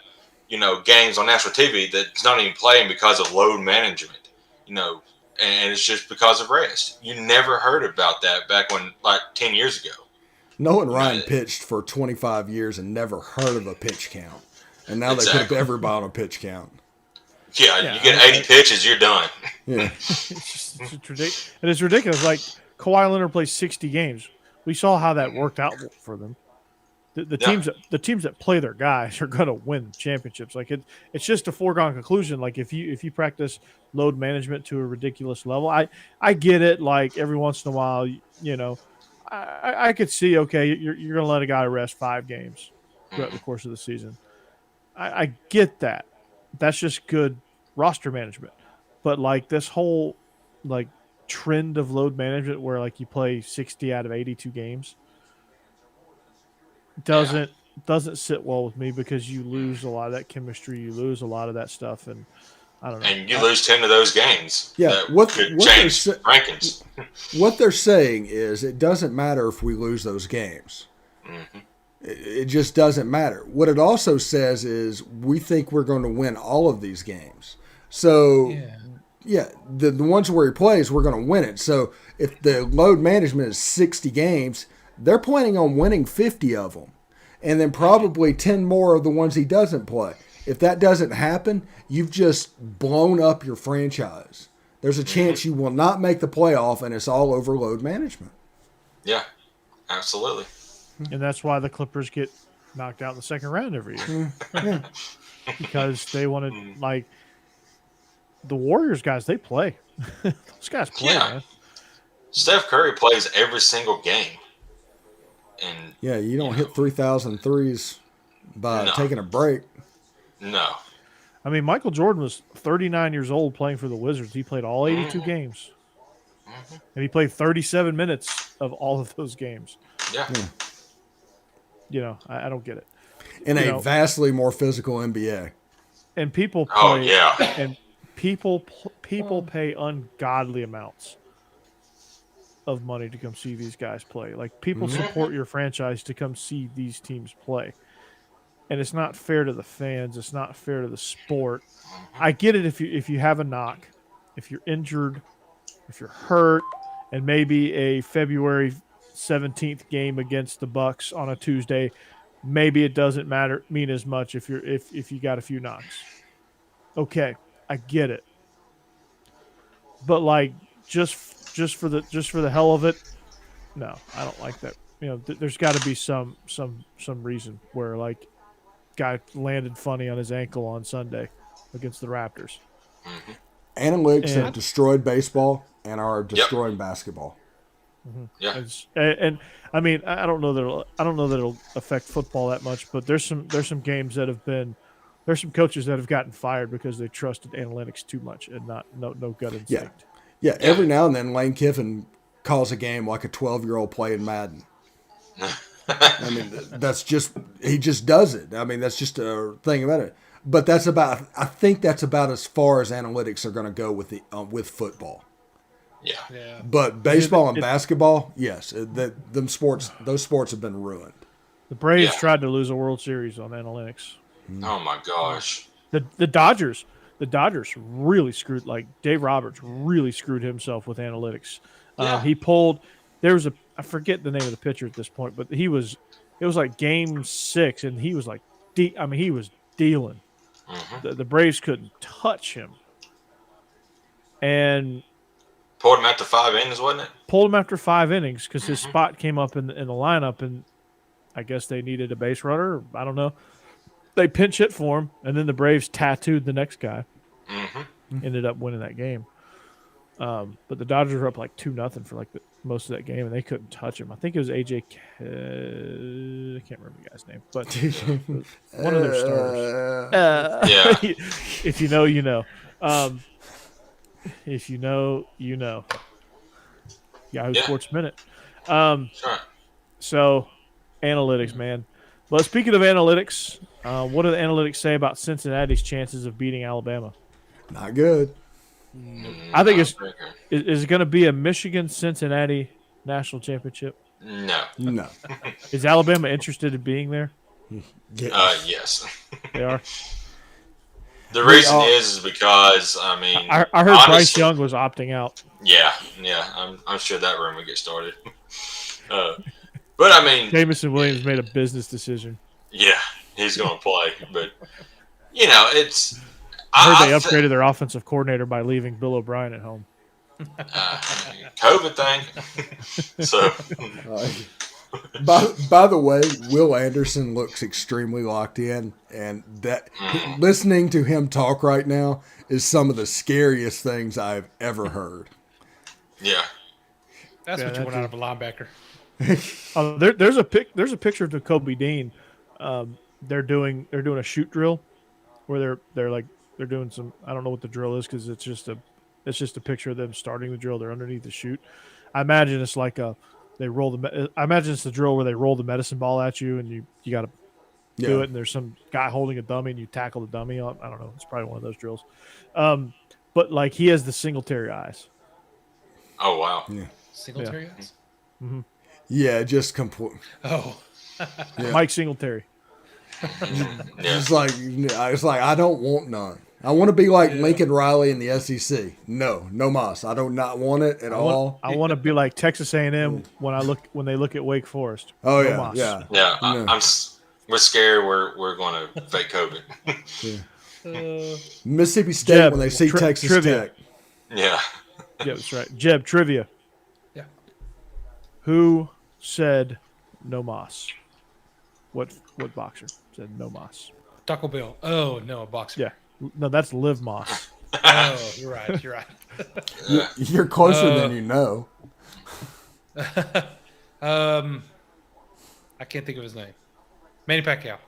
games on national TV that's not even playing because of load management, and it's just because of rest. You never heard about that back when, like 10 years ago. Noah and Ryan pitched for 25 years and never heard of a pitch count. And now they put everybody on a pitch count. Yeah, you get 80 pitches, you're done. Yeah. it's ridiculous. And it's ridiculous. Like, Kawhi Leonard plays 60 games. We saw how that worked out for them. The teams that play their guys are going to win championships. Like it's just a foregone conclusion. Like if you practice load management to a ridiculous level, I get it. Like every once in a while, I could see, okay, you're going to let a guy rest 5 games throughout the course of the season. I get that. That's just good roster management. But like this whole like trend of load management where like you play 60 out of 82 games doesn't sit well with me, because you lose a lot of that chemistry, you lose a lot of that stuff, and I don't know. And you lose 10 of those games. Yeah, what they're saying is it doesn't matter if we lose those games. Mm-hmm. It just doesn't matter. What it also says is we think we're going to win all of these games. So, the ones where he plays, we're going to win it. So if the load management is 60 games, they're planning on winning 50 of them. And then probably 10 more of the ones he doesn't play. If that doesn't happen, you've just blown up your franchise. There's a chance you will not make the playoff, and it's all over load management. Yeah, absolutely. And that's why the Clippers get knocked out in the second round every year. Because they want to, like, the Warriors guys, they play. Those guys play, man. Steph Curry plays every single game. And you don't hit 3,000 threes by taking a break. No. I mean, Michael Jordan was 39 years old playing for the Wizards. He played all 82 games. Mm-hmm. And he played 37 minutes of all of those games. Yeah. I don't get it. In a vastly more physical NBA. And people play, oh, yeah. And people pay ungodly amounts of money to come see these guys play. Like, people support your franchise to come see these teams play. And it's not fair to the fans. It's not fair to the sport. I get it if you have a knock, if you're injured, if you're hurt, and maybe a February 17th game against the Bucks on a Tuesday, maybe it doesn't mean as much if you got a few knocks. Okay, I get it. But like just for the hell of it, no, I don't like that. There's got to be some reason where, like, guy landed funny on his ankle on Sunday against the Raptors. Mm-hmm. Analytics have destroyed baseball and are destroying basketball. Mm-hmm. Yeah, and I mean, I don't know that it'll affect football that much, but there's some games that have been, there's some coaches that have gotten fired because they trusted analytics too much and no gut instinct. Yeah. Every now and then Lane Kiffin calls a game like a 12-year-old playing Madden. I mean, he just does it. I mean, that's just a thing about it. But I think that's about as far as analytics are going to go with football. Yeah. But baseball and basketball, yes, those sports have been ruined. The Braves tried to lose a World Series on analytics. Oh my gosh. The Dodgers really screwed. Like, Dave Roberts really screwed himself with analytics. He pulled. I forget the name of the pitcher at this point, but it was like game 6, and he was like, he was dealing. Mm-hmm. The Braves couldn't touch him, and pulled him after 5 innings, wasn't it? Pulled him after 5 innings because his spot came up in the lineup, and I guess they needed a base runner. I don't know. They pinch hit for him, and then the Braves tattooed the next guy. Mm-hmm. Ended up winning that game. But the Dodgers were up like 2-0 for like most of that game, and they couldn't touch him. I think it was AJ. I can't remember the guy's name, but one of their stars. Yeah. If you know, you know. If you know, you know. Yahoo Sports Minute. Sure. So, analytics, man. But speaking of analytics, what do the analytics say about Cincinnati's chances of beating Alabama? Not good. I think is it going to be a Michigan-Cincinnati national championship? No. Is Alabama interested in being there? Yes. They are. The reason is because I heard honestly, Bryce Young was opting out. Yeah. I'm sure that room would get started. But Jameson Williams made a business decision. Yeah, he's going to play. But it's. I heard they upgraded their offensive coordinator by leaving Bill O'Brien at home. COVID thing. So. By the way, Will Anderson looks extremely locked in, and that listening to him talk right now is some of the scariest things I've ever heard. Yeah, that's what you want out of a linebacker. There's a picture of Jacoby Dean. They're doing a shoot drill where they're doing some. I don't know what the drill is because it's just a picture of them starting the drill. They're underneath the chute. I imagine it's like I imagine it's the drill where they roll the medicine ball at you and you got to do it, and there's some guy holding a dummy and you tackle the dummy. I don't know. It's probably one of those drills. But like he has the Singletary eyes. Oh wow. Yeah. Singletary eyes. Mm-hmm. Yeah, just complete. Oh. Yeah. Mike Singletary. It's like I don't want none. I want to be like Lincoln Riley in the SEC. No mas. I do not want it at all. I want to be like Texas A&M when they look at Wake Forest. Oh no yeah, mas. yeah. No. We're scared. We're going to fake COVID. Mississippi State Jeb, when they see Texas trivia. Tech. Yeah. Yeah, that's right. Jeb, trivia. Yeah. Who said no mas? What boxer said no mas? Taco Bell. Oh no, a boxer. Yeah. No, that's Liv Moss. Oh, you're right. You're right. You're closer than you know. I can't think of his name. Manny Pacquiao.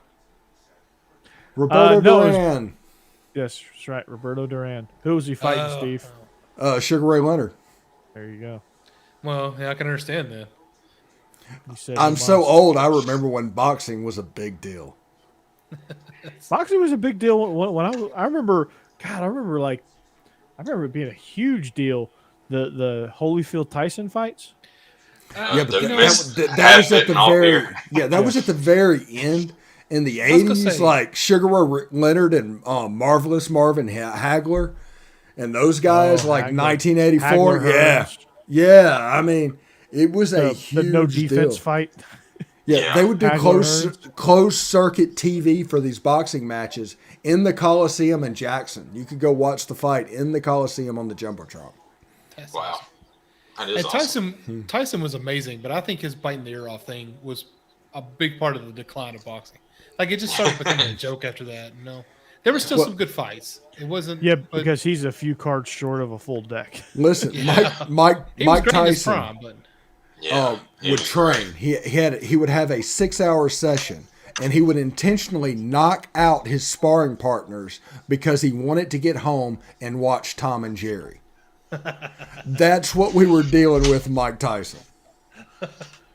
Roberto no, Duran. Yes, that's right. Roberto Duran. Who was he fighting, Steve? Sugar Ray Leonard. There you go. Well, yeah, I can understand that. I'm so old. I remember when boxing was a big deal. Boxing was a big deal when I remember. God, I remember it being a huge deal. The Holyfield Tyson fights. Yeah, but that was at the very that was at the very end in the 80s. Like Sugar Ray Leonard and Marvelous Marvin Hagler and those guys, like Hagler. 1984. Hagler Yeah. I mean, it was a huge no defense deal. fight. Yeah, they would do closed circuit TV for these boxing matches in the Coliseum in Jackson. You could go watch the fight in the Coliseum on the Jumbotron. That's Wow. Awesome. That is awesome. Tyson was amazing, but I think his biting the ear off thing was a big part of the decline of boxing. Like, it just started becoming a joke after that. No, there were still some good fights. It wasn't. Yeah, because he's a few cards short of a full deck. Listen, Mike Tyson would train. He would have a 6-hour session, and he would intentionally knock out his sparring partners because he wanted to get home and watch Tom and Jerry. That's what we were dealing with, Mike Tyson.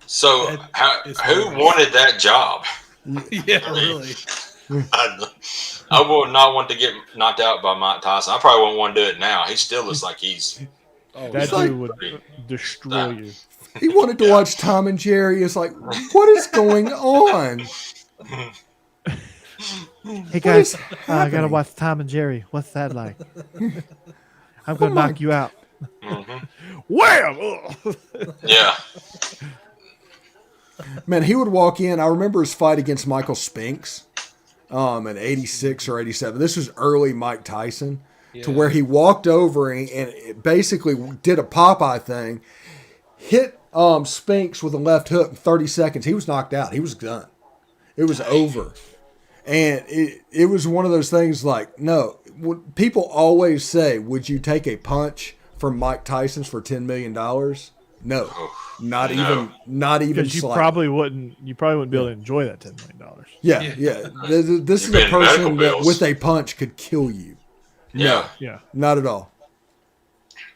So, who wanted that job? Yeah, really. I would not want to get knocked out by Mike Tyson. I probably wouldn't want to do it now. He still looks like he's. That dude would destroy you. He wanted to watch Tom and Jerry. It's like, what is going on? Hey guys, I gotta watch Tom and Jerry. What's that like? I'm gonna knock you out. Mm-hmm. Wham! Yeah. Man, he would walk in. I remember his fight against Michael Spinks in 86 or 87. This was early Mike Tyson, to where he walked over and basically did a Popeye thing, hit Spinks with a left hook in 30 seconds. He was knocked out. He was done. It was over. And it was one of those things like, no, people always say, would you take a punch from Mike Tyson's for $10 million? No, not no. even Because you slightly. probably wouldn't be able to enjoy that $10 million. Yeah. This is a person that with a punch could kill you. No, not at all.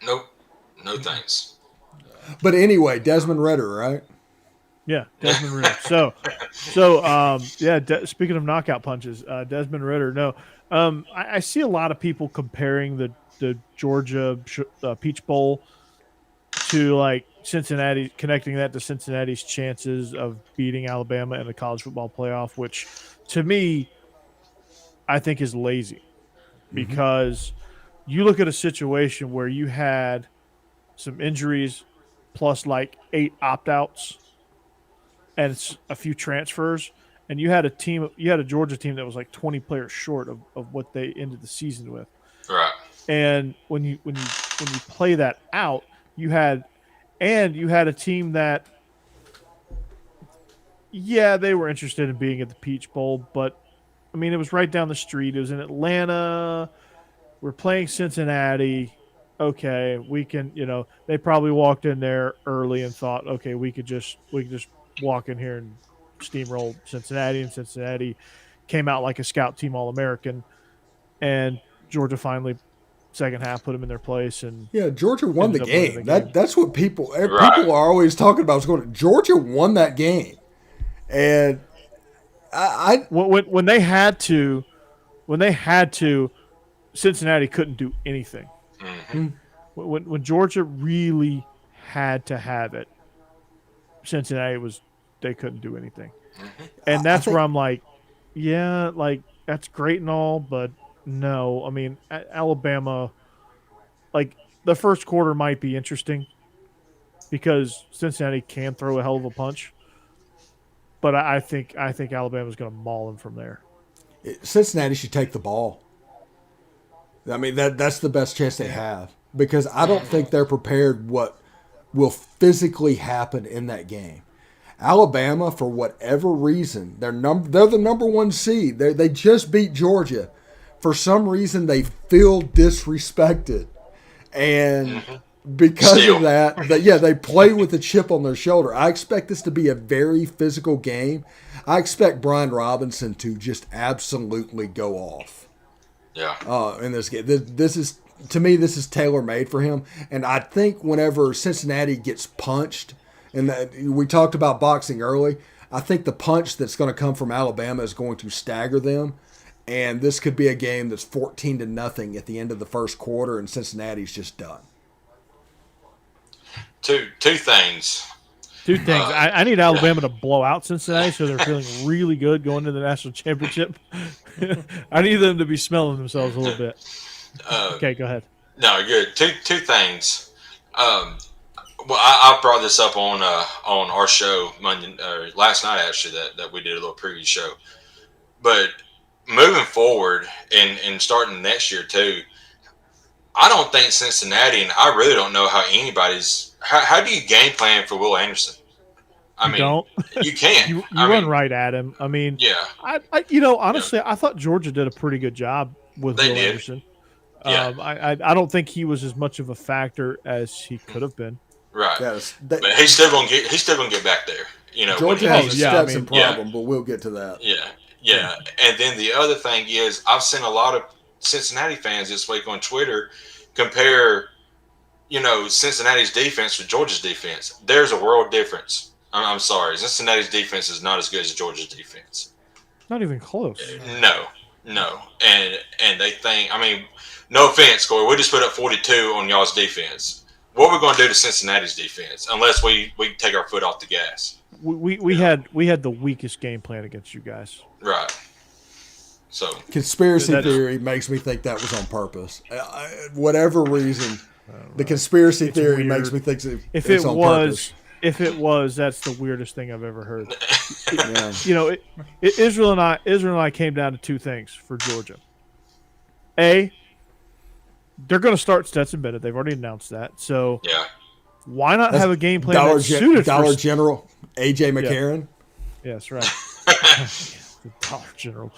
Nope. No thanks. But anyway, Desmond Ritter, right? Yeah, Desmond Ritter. Speaking of knockout punches, Desmond Ritter. No, I see a lot of people comparing the Georgia Peach Bowl to like Cincinnati, connecting that to Cincinnati's chances of beating Alabama in the college football playoff, which to me, I think is lazy because you look at a situation where you had some injuries plus like 8 opt-outs and a few transfers, and you had a Georgia team that was like 20 players short of what they ended the season with. Right. And when you play that out, you had a team that, they were interested in being at the Peach Bowl, but I mean, it was right down the street. It was in Atlanta. We're playing Cincinnati. Okay, we can, they probably walked in there early and thought, okay, we could just walk in here and steamroll Cincinnati, and Cincinnati came out like a scout team All-American, and Georgia finally second half put them in their place, and Georgia won the game. That's what people are always talking about. Georgia won that game, and when they had to, Cincinnati couldn't do anything. Mm-hmm. When Georgia really had to have it, Cincinnati they couldn't do anything. Mm-hmm. And that's where I'm like, that's great and all, but no. I mean, Alabama, like the first quarter might be interesting because Cincinnati can throw a hell of a punch, but I think Alabama's going to maul them from there. Cincinnati should take the ball. I mean, that's the best chance they have because I don't think they're prepared what will physically happen in that game. Alabama, for whatever reason, they're the number 1 seed. They just beat Georgia. For some reason, they feel disrespected, and because of that, they play with a chip on their shoulder. I expect this to be a very physical game. I expect Brian Robinson to just absolutely go off. Yeah. In this game, this is tailor-made for him, and I think whenever Cincinnati gets punched, and we talked about boxing early, I think the punch that's going to come from Alabama is going to stagger them, and this could be a game that's 14-0 at the end of the first quarter, and Cincinnati's just done. Two things. I need Alabama to blow out Cincinnati so they're feeling really good going into the national championship. I need them to be smelling themselves a little bit. Okay, go ahead. No, good. Two things. I brought this up on our show last night actually that we did a little preview show. But moving forward and starting next year too, I don't think Cincinnati, and I really don't know how anybody's. How do you game plan for Will Anderson? You can't. You run right at him. I mean, I honestly, I thought Georgia did a pretty good job with Will Anderson. Yeah. I don't think he was as much of a factor as he could have been. Right. But he's still gonna get back there. Georgia has a Stetson problem, but we'll get to that. Yeah. And then the other thing is, I've seen a lot of Cincinnati fans this week on Twitter compare, Cincinnati's defense with Georgia's defense. There's a world difference. I'm sorry. Cincinnati's defense is not as good as Georgia's defense. Not even close. No. And they think, no offense, Corey, we just put up 42 on y'all's defense. What are we going to do to Cincinnati's defense unless we take our foot off the gas? We had the weakest game plan against you guys. Right. So conspiracy theory makes me think that was on purpose. Whatever reason, the conspiracy theory makes me think it's on purpose. If it was, that's the weirdest thing I've ever heard. Israel and I came down to two things for Georgia. A, they're going to start Stetson Bennett. They've already announced that. So why not have a game plan that's suited Dollar General, A.J. McCarron? Yeah, that's right. Dollar General.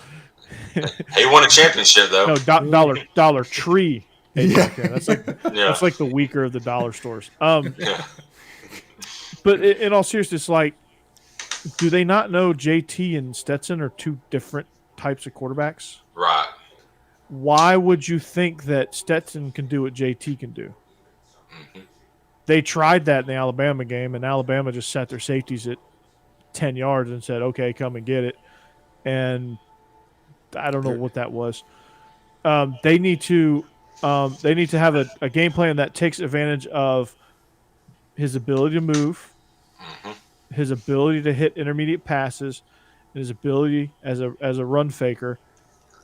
He won a championship, though. No, Dollar Tree. That's like Yeah. that's like the weaker of the dollar stores. Yeah. But in all seriousness, like, do they not know JT and Stetson are two different types of quarterbacks? Right. Why would you think that Stetson can do what JT can do? Mm-hmm. They tried that in the Alabama game, and Alabama just sat their safeties at 10 yards and said, okay, come and get it. And I don't know what that was. They need to have a game plan that takes advantage of his ability to move, his ability to hit intermediate passes, and his ability as a run faker,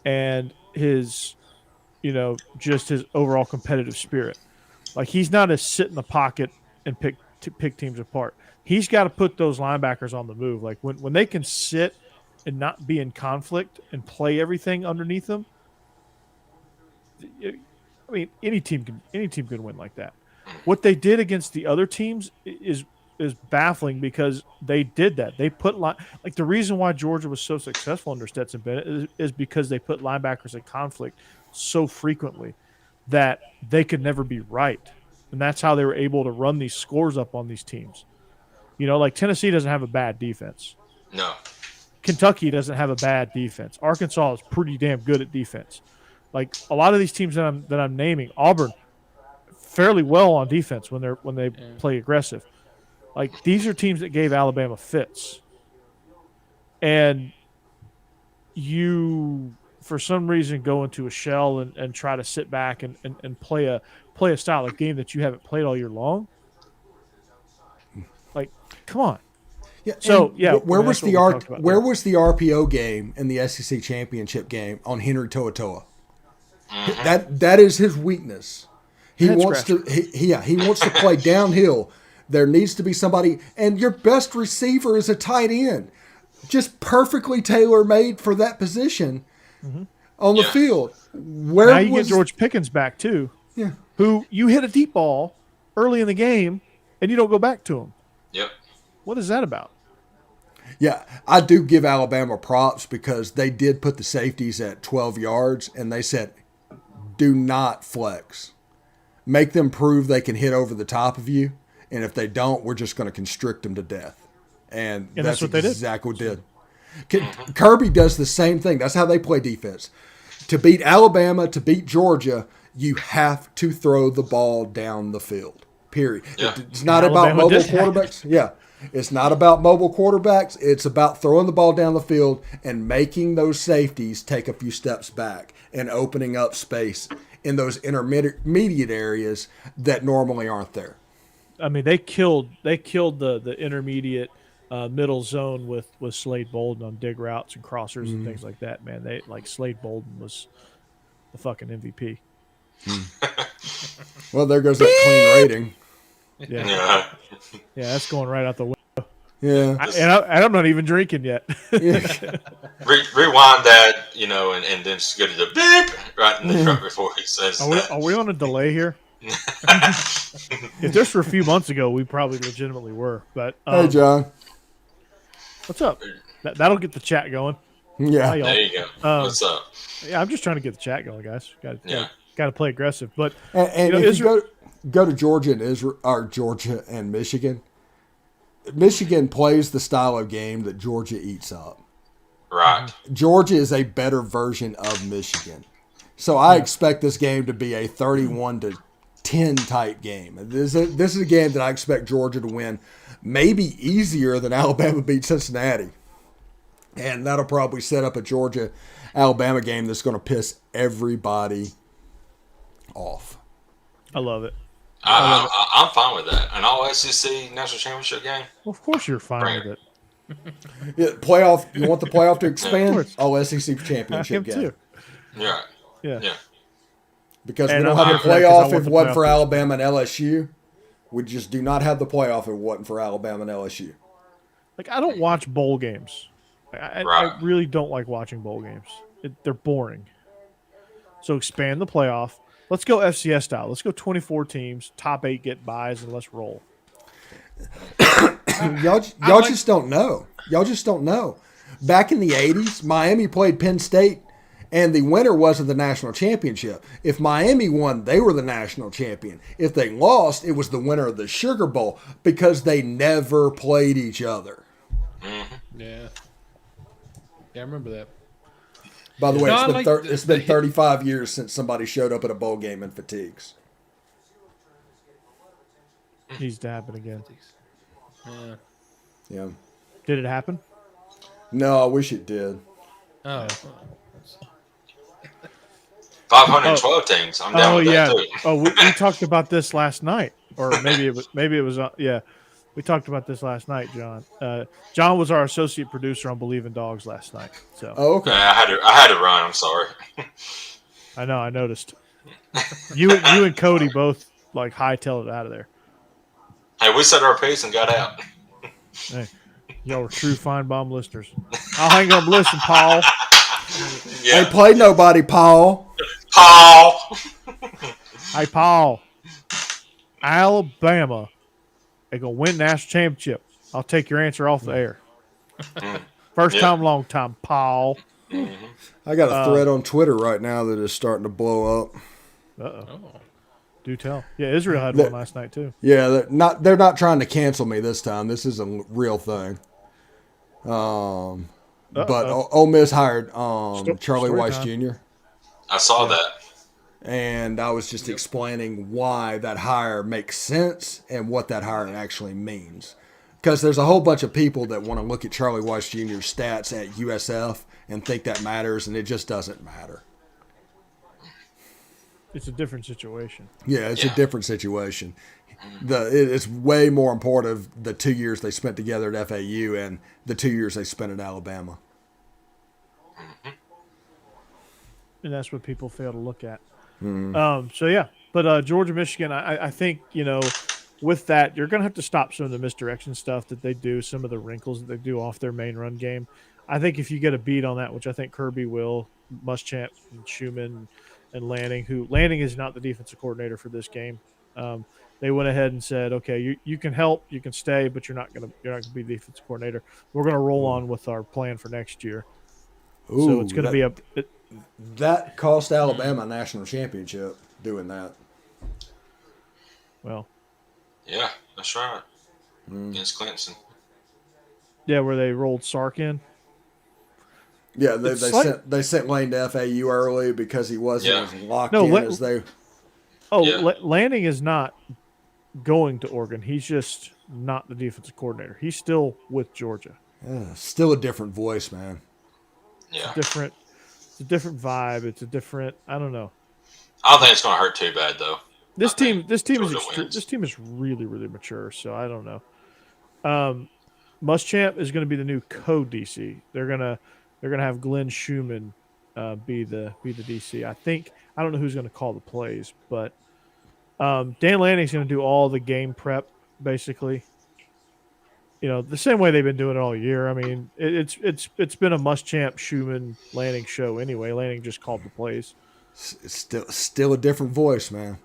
and his, just his overall competitive spirit. Like, he's not a sit in the pocket and pick teams apart. He's got to put those linebackers on the move. Like, when they can sit and not be in conflict and play everything underneath them, I mean, any team can win like that. What they did against the other teams is baffling, because they did that. They put the reason why Georgia was so successful under Stetson Bennett is because they put linebackers in conflict so frequently that they could never be right, and that's how they were able to run these scores up on these teams. Like Tennessee doesn't have a bad defense. No. Kentucky doesn't have a bad defense. Arkansas is pretty damn good at defense. Like, a lot of these teams that I'm naming, Auburn, fairly well on defense when they play aggressive. Like, these are teams that gave Alabama fits, and you, for some reason, go into a shell and try to sit back and play a style of game that you haven't played all year long. Like, come on. Yeah. So where was the RPO game in the SEC championship game on Henry To'oTo'o? That is his weakness. He wants to play downhill. There needs to be somebody, and your best receiver is a tight end, just perfectly tailor-made for that position on the field. Now you get George Pickens back too, who you hit a deep ball early in the game and you don't go back to him. Yep. What is that about? Yeah, I do give Alabama props, because they did put the safeties at 12 yards, and they said, do not flex. Make them prove they can hit over the top of you, and if they don't, we're just going to constrict them to death. And that's what exactly what they did. Kirby does the same thing. That's how they play defense. To beat Alabama, to beat Georgia, you have to throw the ball down the field, period. Yeah. It's not about mobile quarterbacks. Yeah. It's not about mobile quarterbacks. It's about throwing the ball down the field and making those safeties take a few steps back and opening up space in those intermediate areas that normally aren't there. I mean, they killed the intermediate middle zone with Slade Bolden on dig routes and crossers and things like that. Man, Slade Bolden was the fucking MVP. Well, there goes that clean rating. Yeah, that's going right out the window. Yeah, I'm not even drinking yet. Rewind that, and then just go to the beep right in the front before he says that. Are we on a delay here? If this were a few months ago, we probably legitimately were. But hey, John, what's up? That'll get the chat going. Yeah, Hi, there you go. What's up? Yeah, I'm just trying to get the chat going, guys. Got to play aggressive. But and if you go to Georgia and Michigan. Michigan plays the style of game that Georgia eats up. Right. Georgia is a better version of Michigan. So I expect this game to be a 31-10 type game. This is a game that I expect Georgia to win, maybe easier than Alabama beat Cincinnati. And that'll probably set up a Georgia-Alabama game that's going to piss everybody off. I love it. I'm fine with that. An all SEC national championship game? Well, of course you're fine with it. Yeah, playoff. You want the playoff to expand? All SEC championship game. Too. Yeah. Yeah. Because we don't have the playoff if it wasn't for Alabama and LSU. We just do not have the playoff if it wasn't for Alabama and LSU. Like, I don't watch bowl games. I really don't like watching bowl games. They're boring. So expand the playoff. Let's go FCS style. Let's go 24 teams, top 8 get buys, and let's roll. Y'all just don't know. Y'all just don't know. Back in the 80s, Miami played Penn State And the winner wasn't the national championship. If Miami won, they were the national champion. If they lost, it was the winner of the Sugar Bowl because they never played each other. Mm-hmm. Yeah. Yeah, I remember that. By the way, No, it's been 35 years since somebody showed up at a bowl game in fatigues. He's dabbing again. Yeah. Yeah. Did it happen? No, I wish it did. Oh. 512 teams. I'm down with that too. Oh, we talked about this last night, or maybe it was. Yeah, we talked about this last night, John. John was our associate producer on Believe in Dogs last night. So. Oh, okay. I had to run. I'm sorry. I know. I noticed. You and Cody both like hightailed it out of there. Hey, we said our piece and got out. Hey, y'all were true fine bomb listeners. I'll hang up and listen, Paul. Yeah. Ain't played nobody, Paul. Paul. Hey, Paul. Alabama. They're going to win national championship. I'll take your answer off the air. First time, long time, Paul. I got a thread on Twitter right now that is starting to blow up. Uh-oh. Do tell. Yeah, Israel had one last night, too. Yeah, they're not trying to cancel me this time. This is a real thing. But Ole Miss hired Charlie Weiss Jr. I saw that. And I was just explaining why that hire makes sense and what that hire actually means. Because there's a whole bunch of people that want to look at Charlie Weiss Jr.'s stats at USF and think that matters, and it just doesn't matter. It's a different situation. Yeah, it's a different situation. It's way more important the 2 years they spent together at FAU and the 2 years they spent at Alabama. And that's what people fail to look at. But Georgia, Michigan, I think, with that, you're going to have to stop some of the misdirection stuff that they do, some of the wrinkles that they do off their main run game. I think if you get a beat on that, which I think Kirby will, Muschamp and Schumann and Lanning is not the defensive coordinator for this game. They went ahead and said, okay, you can help, you can stay, but you're not going to be the defensive coordinator. We're going to roll on with our plan for next year. Ooh, so it's going to be that cost Alabama a national championship doing that. Well, yeah, that's right. Against Clemson. Yeah, where they rolled Sark in. Yeah, they sent Lane to FAU early because he wasn't as locked in as they. Lanning is not going to Oregon. He's just not the defensive coordinator. He's still with Georgia. Yeah, still a different voice, man. Yeah, it's a different vibe. It's a different. I don't know. I don't think it's going to hurt too bad though. This team is really, really mature. So I don't know. Muschamp is going to be the new co-DC. They're gonna have Glenn Schumann be the DC. I don't know who's going to call the plays, but Dan Lanning's going to do all the game prep basically. The same way they've been doing it all year. I mean, it's been a Muschamp Schumann Lanning show anyway. Lanning just called the plays. It's still a different voice, man.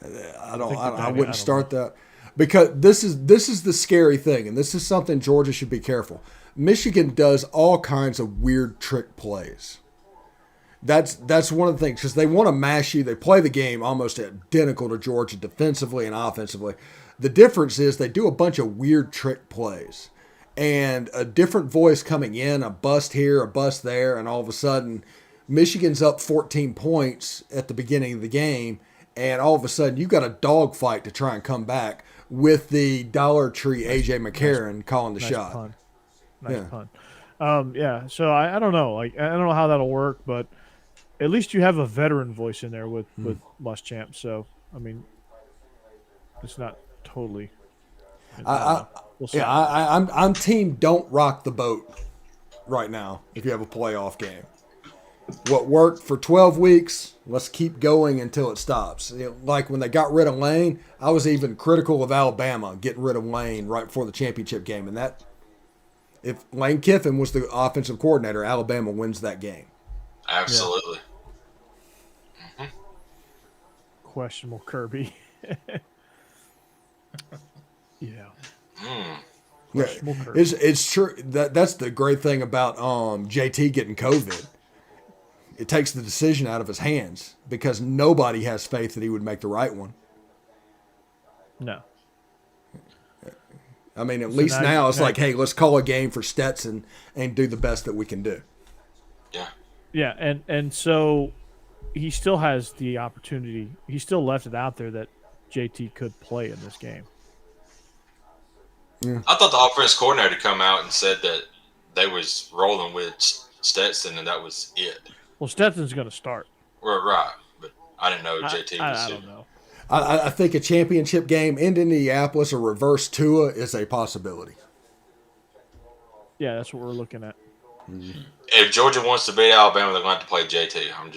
I wouldn't start that because this is the scary thing, and this is something Georgia should be careful. Michigan does all kinds of weird trick plays. That's one of the things because they want to mash you. They play the game almost identical to Georgia defensively and offensively. The difference is they do a bunch of weird trick plays and a different voice coming in, a bust here, a bust there, and all of a sudden Michigan's up 14 points at the beginning of the game, and all of a sudden you've got a dogfight to try and come back with the Dollar Tree A.J. McCarron calling the shot. Pun. Nice pun. So I don't know. I don't know how that'll work, but at least you have a veteran voice in there with Muschamp. So, I mean, it's not totally. I'm team don't rock the boat right now if you have a playoff game. What worked for 12 weeks, let's keep going until it stops. Like when they got rid of Lane, I was even critical of Alabama getting rid of Lane right before the championship game. And that, if Lane Kiffin was the offensive coordinator, Alabama wins that game. Absolutely. Yeah. Questionable Kirby. Yeah. Yeah, it's true. That's the great thing about JT getting COVID. it takes the decision out of his hands because nobody has faith that he would make the right one. No. I mean, at least now it's like, hey, let's call a game for Stetson and do the best that we can do. Yeah. Yeah, and so he still has the opportunity. He still left it out there that JT could play in this game. Yeah. I thought the offense coordinator come out and said that they was rolling with Stetson and that was it. Well, Stetson's going to start. Right, but I didn't know JT was. I don't know. I think a championship game in Indianapolis or reverse Tua is a possibility. Yeah, that's what we're looking at. If Georgia wants to beat Alabama, they're going to have to play JT. I mean,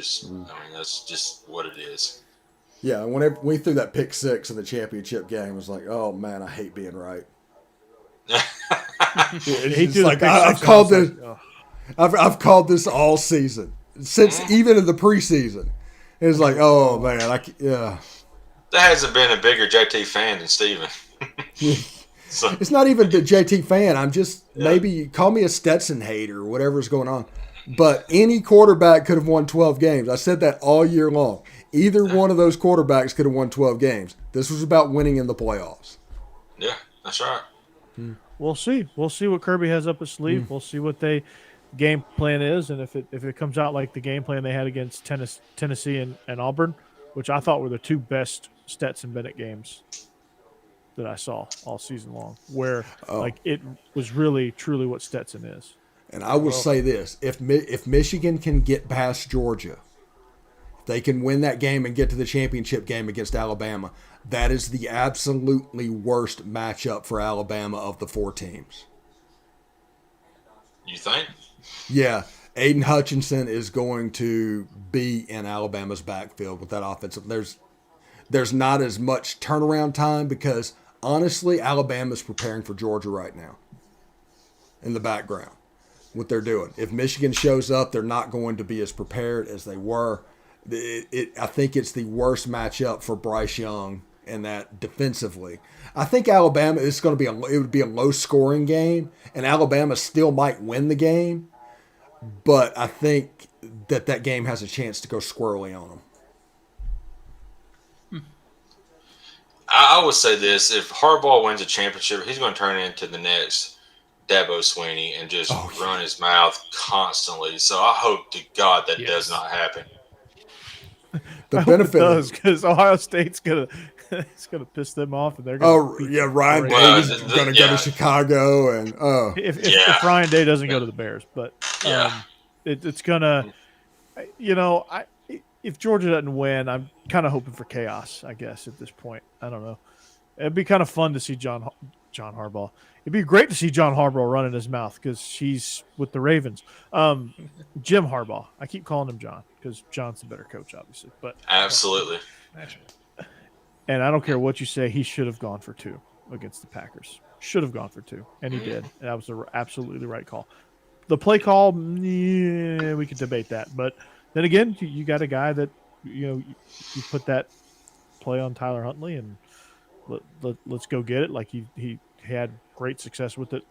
that's just what it is. Yeah, whenever we threw that pick six in the championship game, it was like, oh man, I hate being right. I've called this. I've called this all season since even in the preseason. It's like, oh man, yeah. There hasn't been a bigger JT fan than Steven. So, it's not even the JT fan. I'm just maybe call me a Stetson hater or whatever's going on. But any quarterback could have won 12 games. I said that all year long. Either one of those quarterbacks could have won 12 games. This was about winning in the playoffs. Yeah, that's right. We'll see. We'll see what Kirby has up his sleeve. We'll see what they game plan is, and if it comes out like the game plan they had against Tennessee and Auburn, which I thought were the two best Stetson Bennett games that I saw all season long, where like it was really truly what Stetson is. And I will say this: if Michigan can get past Georgia, if they can win that game and get to the championship game against Alabama, that is the absolutely worst matchup for Alabama of the four teams. You think? Yeah, Aiden Hutchinson is going to be in Alabama's backfield with that offensive. There's not as much turnaround time because honestly, Alabama's preparing for Georgia right now in the background. What they're doing. If Michigan shows up, they're not going to be as prepared as they were. I think it's the worst matchup for Bryce Young in that defensively. I think Alabama is going to be it would be a low scoring game, and Alabama still might win the game, but I think that game has a chance to go squirrely on them. I would say this: if Harbaugh wins a championship, he's going to turn into the next Dabo Sweeney and just run his mouth constantly. So I hope to God that does not happen. The benefit does because Ohio State's gonna piss them off, and they're gonna. Ryan Day is going to go to Chicago, and if Ryan Day doesn't go to the Bears, but it's gonna, if Georgia doesn't win, I'm kind of hoping for chaos. I guess at this point, I don't know. It'd be kind of fun to see John Harbaugh. It'd be great to see John Harbaugh running his mouth because he's with the Ravens. Jim Harbaugh. I keep calling him John because John's the better coach, obviously. But absolutely. And I don't care what you say, he should have gone for 2 against the Packers. Should have gone for 2, and he did. And that was absolutely the right call. The play call, we could debate that, but then again, you got a guy that you put that play on Tyler Huntley and. Let's go get it. Like he had great success with it,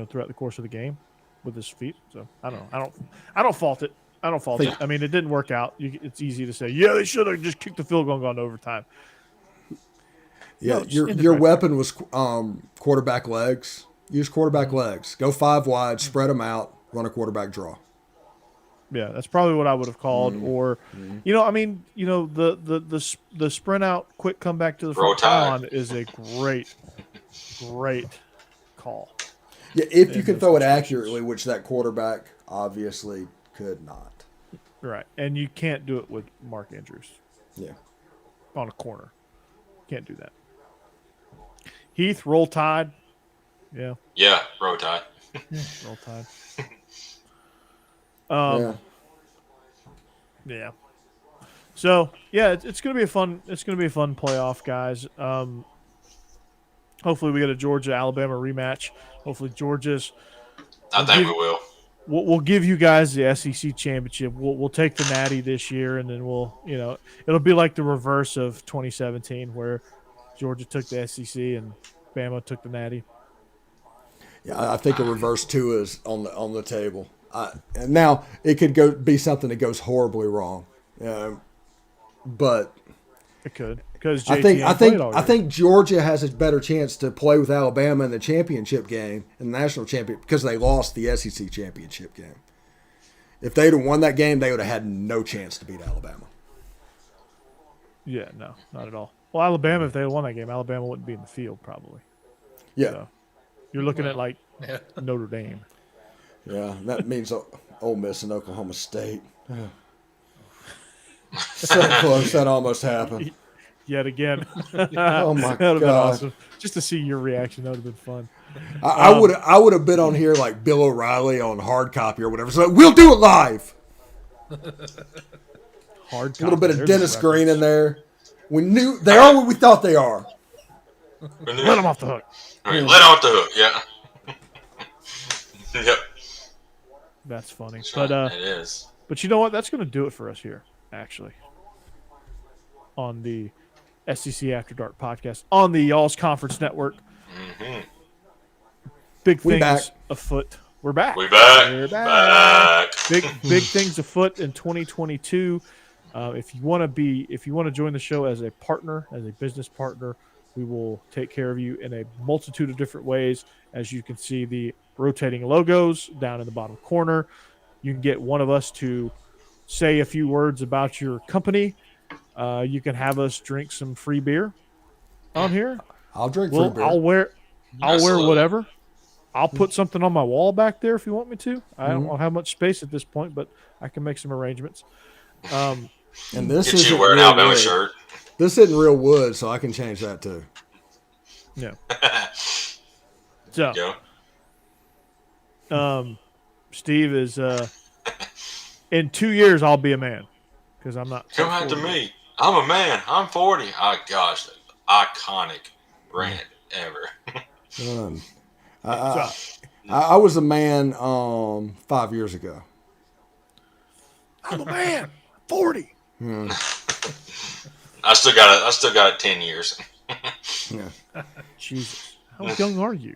throughout the course of the game with his feet. So I don't know. I don't fault it. I mean, it didn't work out. It's easy to say, they should have just kicked the field goal and gone to overtime. Yeah, your weapon was quarterback legs. Use quarterback legs. Go 5 wide, spread them out, run a quarterback draw. Yeah, that's probably what I would have called. Or, the sprint out, quick comeback to the front pylon is a great call. Yeah, if you can throw it accurately, which that quarterback obviously could not. Right, and you can't do it with Mark Andrews. Yeah. On a corner. Can't do that. Heath, roll tide. Yeah. Yeah, roll tide. Roll tide. Yeah. So it's gonna be a fun playoff, guys. Hopefully we get a Georgia Alabama rematch. Hopefully Georgia's. I think we will. We'll give you guys the SEC championship. We'll take the Natty this year, and then it'll be like the reverse of 2017, where Georgia took the SEC and Bama took the Natty. Yeah, I think a reverse 2 is on the table. Now it could be something that goes horribly wrong, but It could, because I think Georgia has a better chance to play with Alabama in the championship game, in the national champion, because they lost the SEC championship game. If they'd have won that game, they would have had no chance to beat Alabama. Yeah, no, not at all. Well, Alabama, if they had won that game, Alabama wouldn't be in the field probably. Yeah, So you're looking at like Notre Dame. Yeah, that means Ole Miss and Oklahoma State. So close, that almost happened. Yet again. Oh my That would have been God. awesome. Just to see your reaction, that would have been fun. I would have been on here like Bill O'Reilly on hard copy or whatever. So we'll do it live. Hard A little bit of There's Dennis a Green reference. in there. We knew they are what we thought they are. Let them off the hook. Let off the hook. Yeah. Yep. That's funny. That's But right. It is. But you know what? That's going to do it for us here, actually, on the SEC After Dark podcast on the Y'all's Conference Network. Mm-hmm. Big We things back. afoot. We're back. We back. We're Back. Big things afoot in 2022. If you want to join the show as a partner, as a business partner, we will take care of you in a multitude of different ways. As you can see, the rotating logos down in the bottom corner. You can get one of us to say a few words about your company. You can have us drink some free beer on here. I'll drink Well, free beer. I'll wear Absolutely. whatever. I'll put something on my wall back there if you want me to. I don't have much space at this point, but I can make some arrangements. And this Get isn't you wearing an real Alabama wood. shirt. This isn't real wood, so I can change that too. Yeah. So, Yeah. Steve is in 2 years I'll be a man because I'm not. Come out to me. I'm a man. I'm 40. Oh, gosh. Iconic rant ever. I was a man 5 years ago. I'm a man. 40. I still got it 10 years. Yeah. Jesus, how young are you?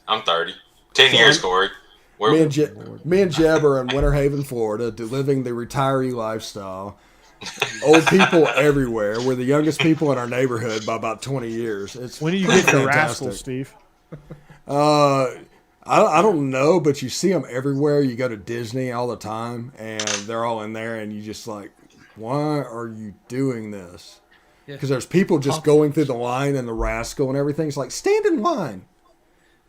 I'm 30. 10 years, Corey. Me and Jeb are in Winter Haven, Florida, living the retiree lifestyle. Old people everywhere. We're the youngest people in our neighborhood by about 20 years. It's When do you get the fantastic. rascal, Steve? I don't know, but you see them everywhere. You go to Disney all the time, and they're all in there, and you just like, why are you doing this? Because there's people just going through the line and the rascal and everything. It's like, stand in line.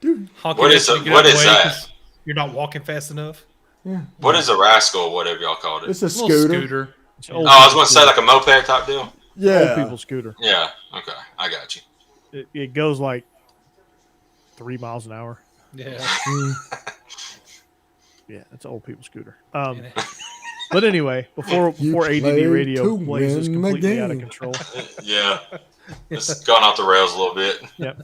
Dude. What is that? You're not walking fast enough. What is a rascal or whatever y'all called it? It's a Little scooter. It's Oh, I was going to say like a moped type deal. old Yeah. people scooter. Yeah. Okay. I got you. It goes like 3 miles an hour. Yeah. Yeah, it's an old people scooter. But anyway, before ADD play radio to plays us win the completely out of game. control. Yeah. It's gone off the rails a little bit. Yep.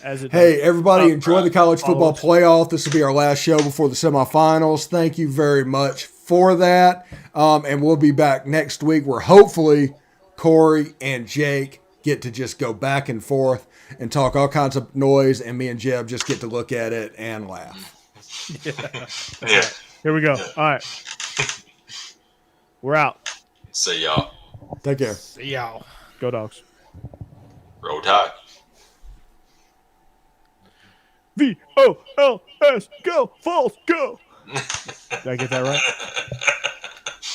As it Hey, everybody, enjoy right. the college football Follow playoff. This will be our last show before the semifinals. Thank you very much for that. And we'll be back next week where hopefully Corey and Jake get to just go back and forth and talk all kinds of noise, and me and Jeb just get to look at it and laugh. Yeah. Here we go. All right. We're out. See y'all. Take care. See y'all. Go Dogs. Roll Tide. VOLS. Go. Falls. Go. Did I get that right?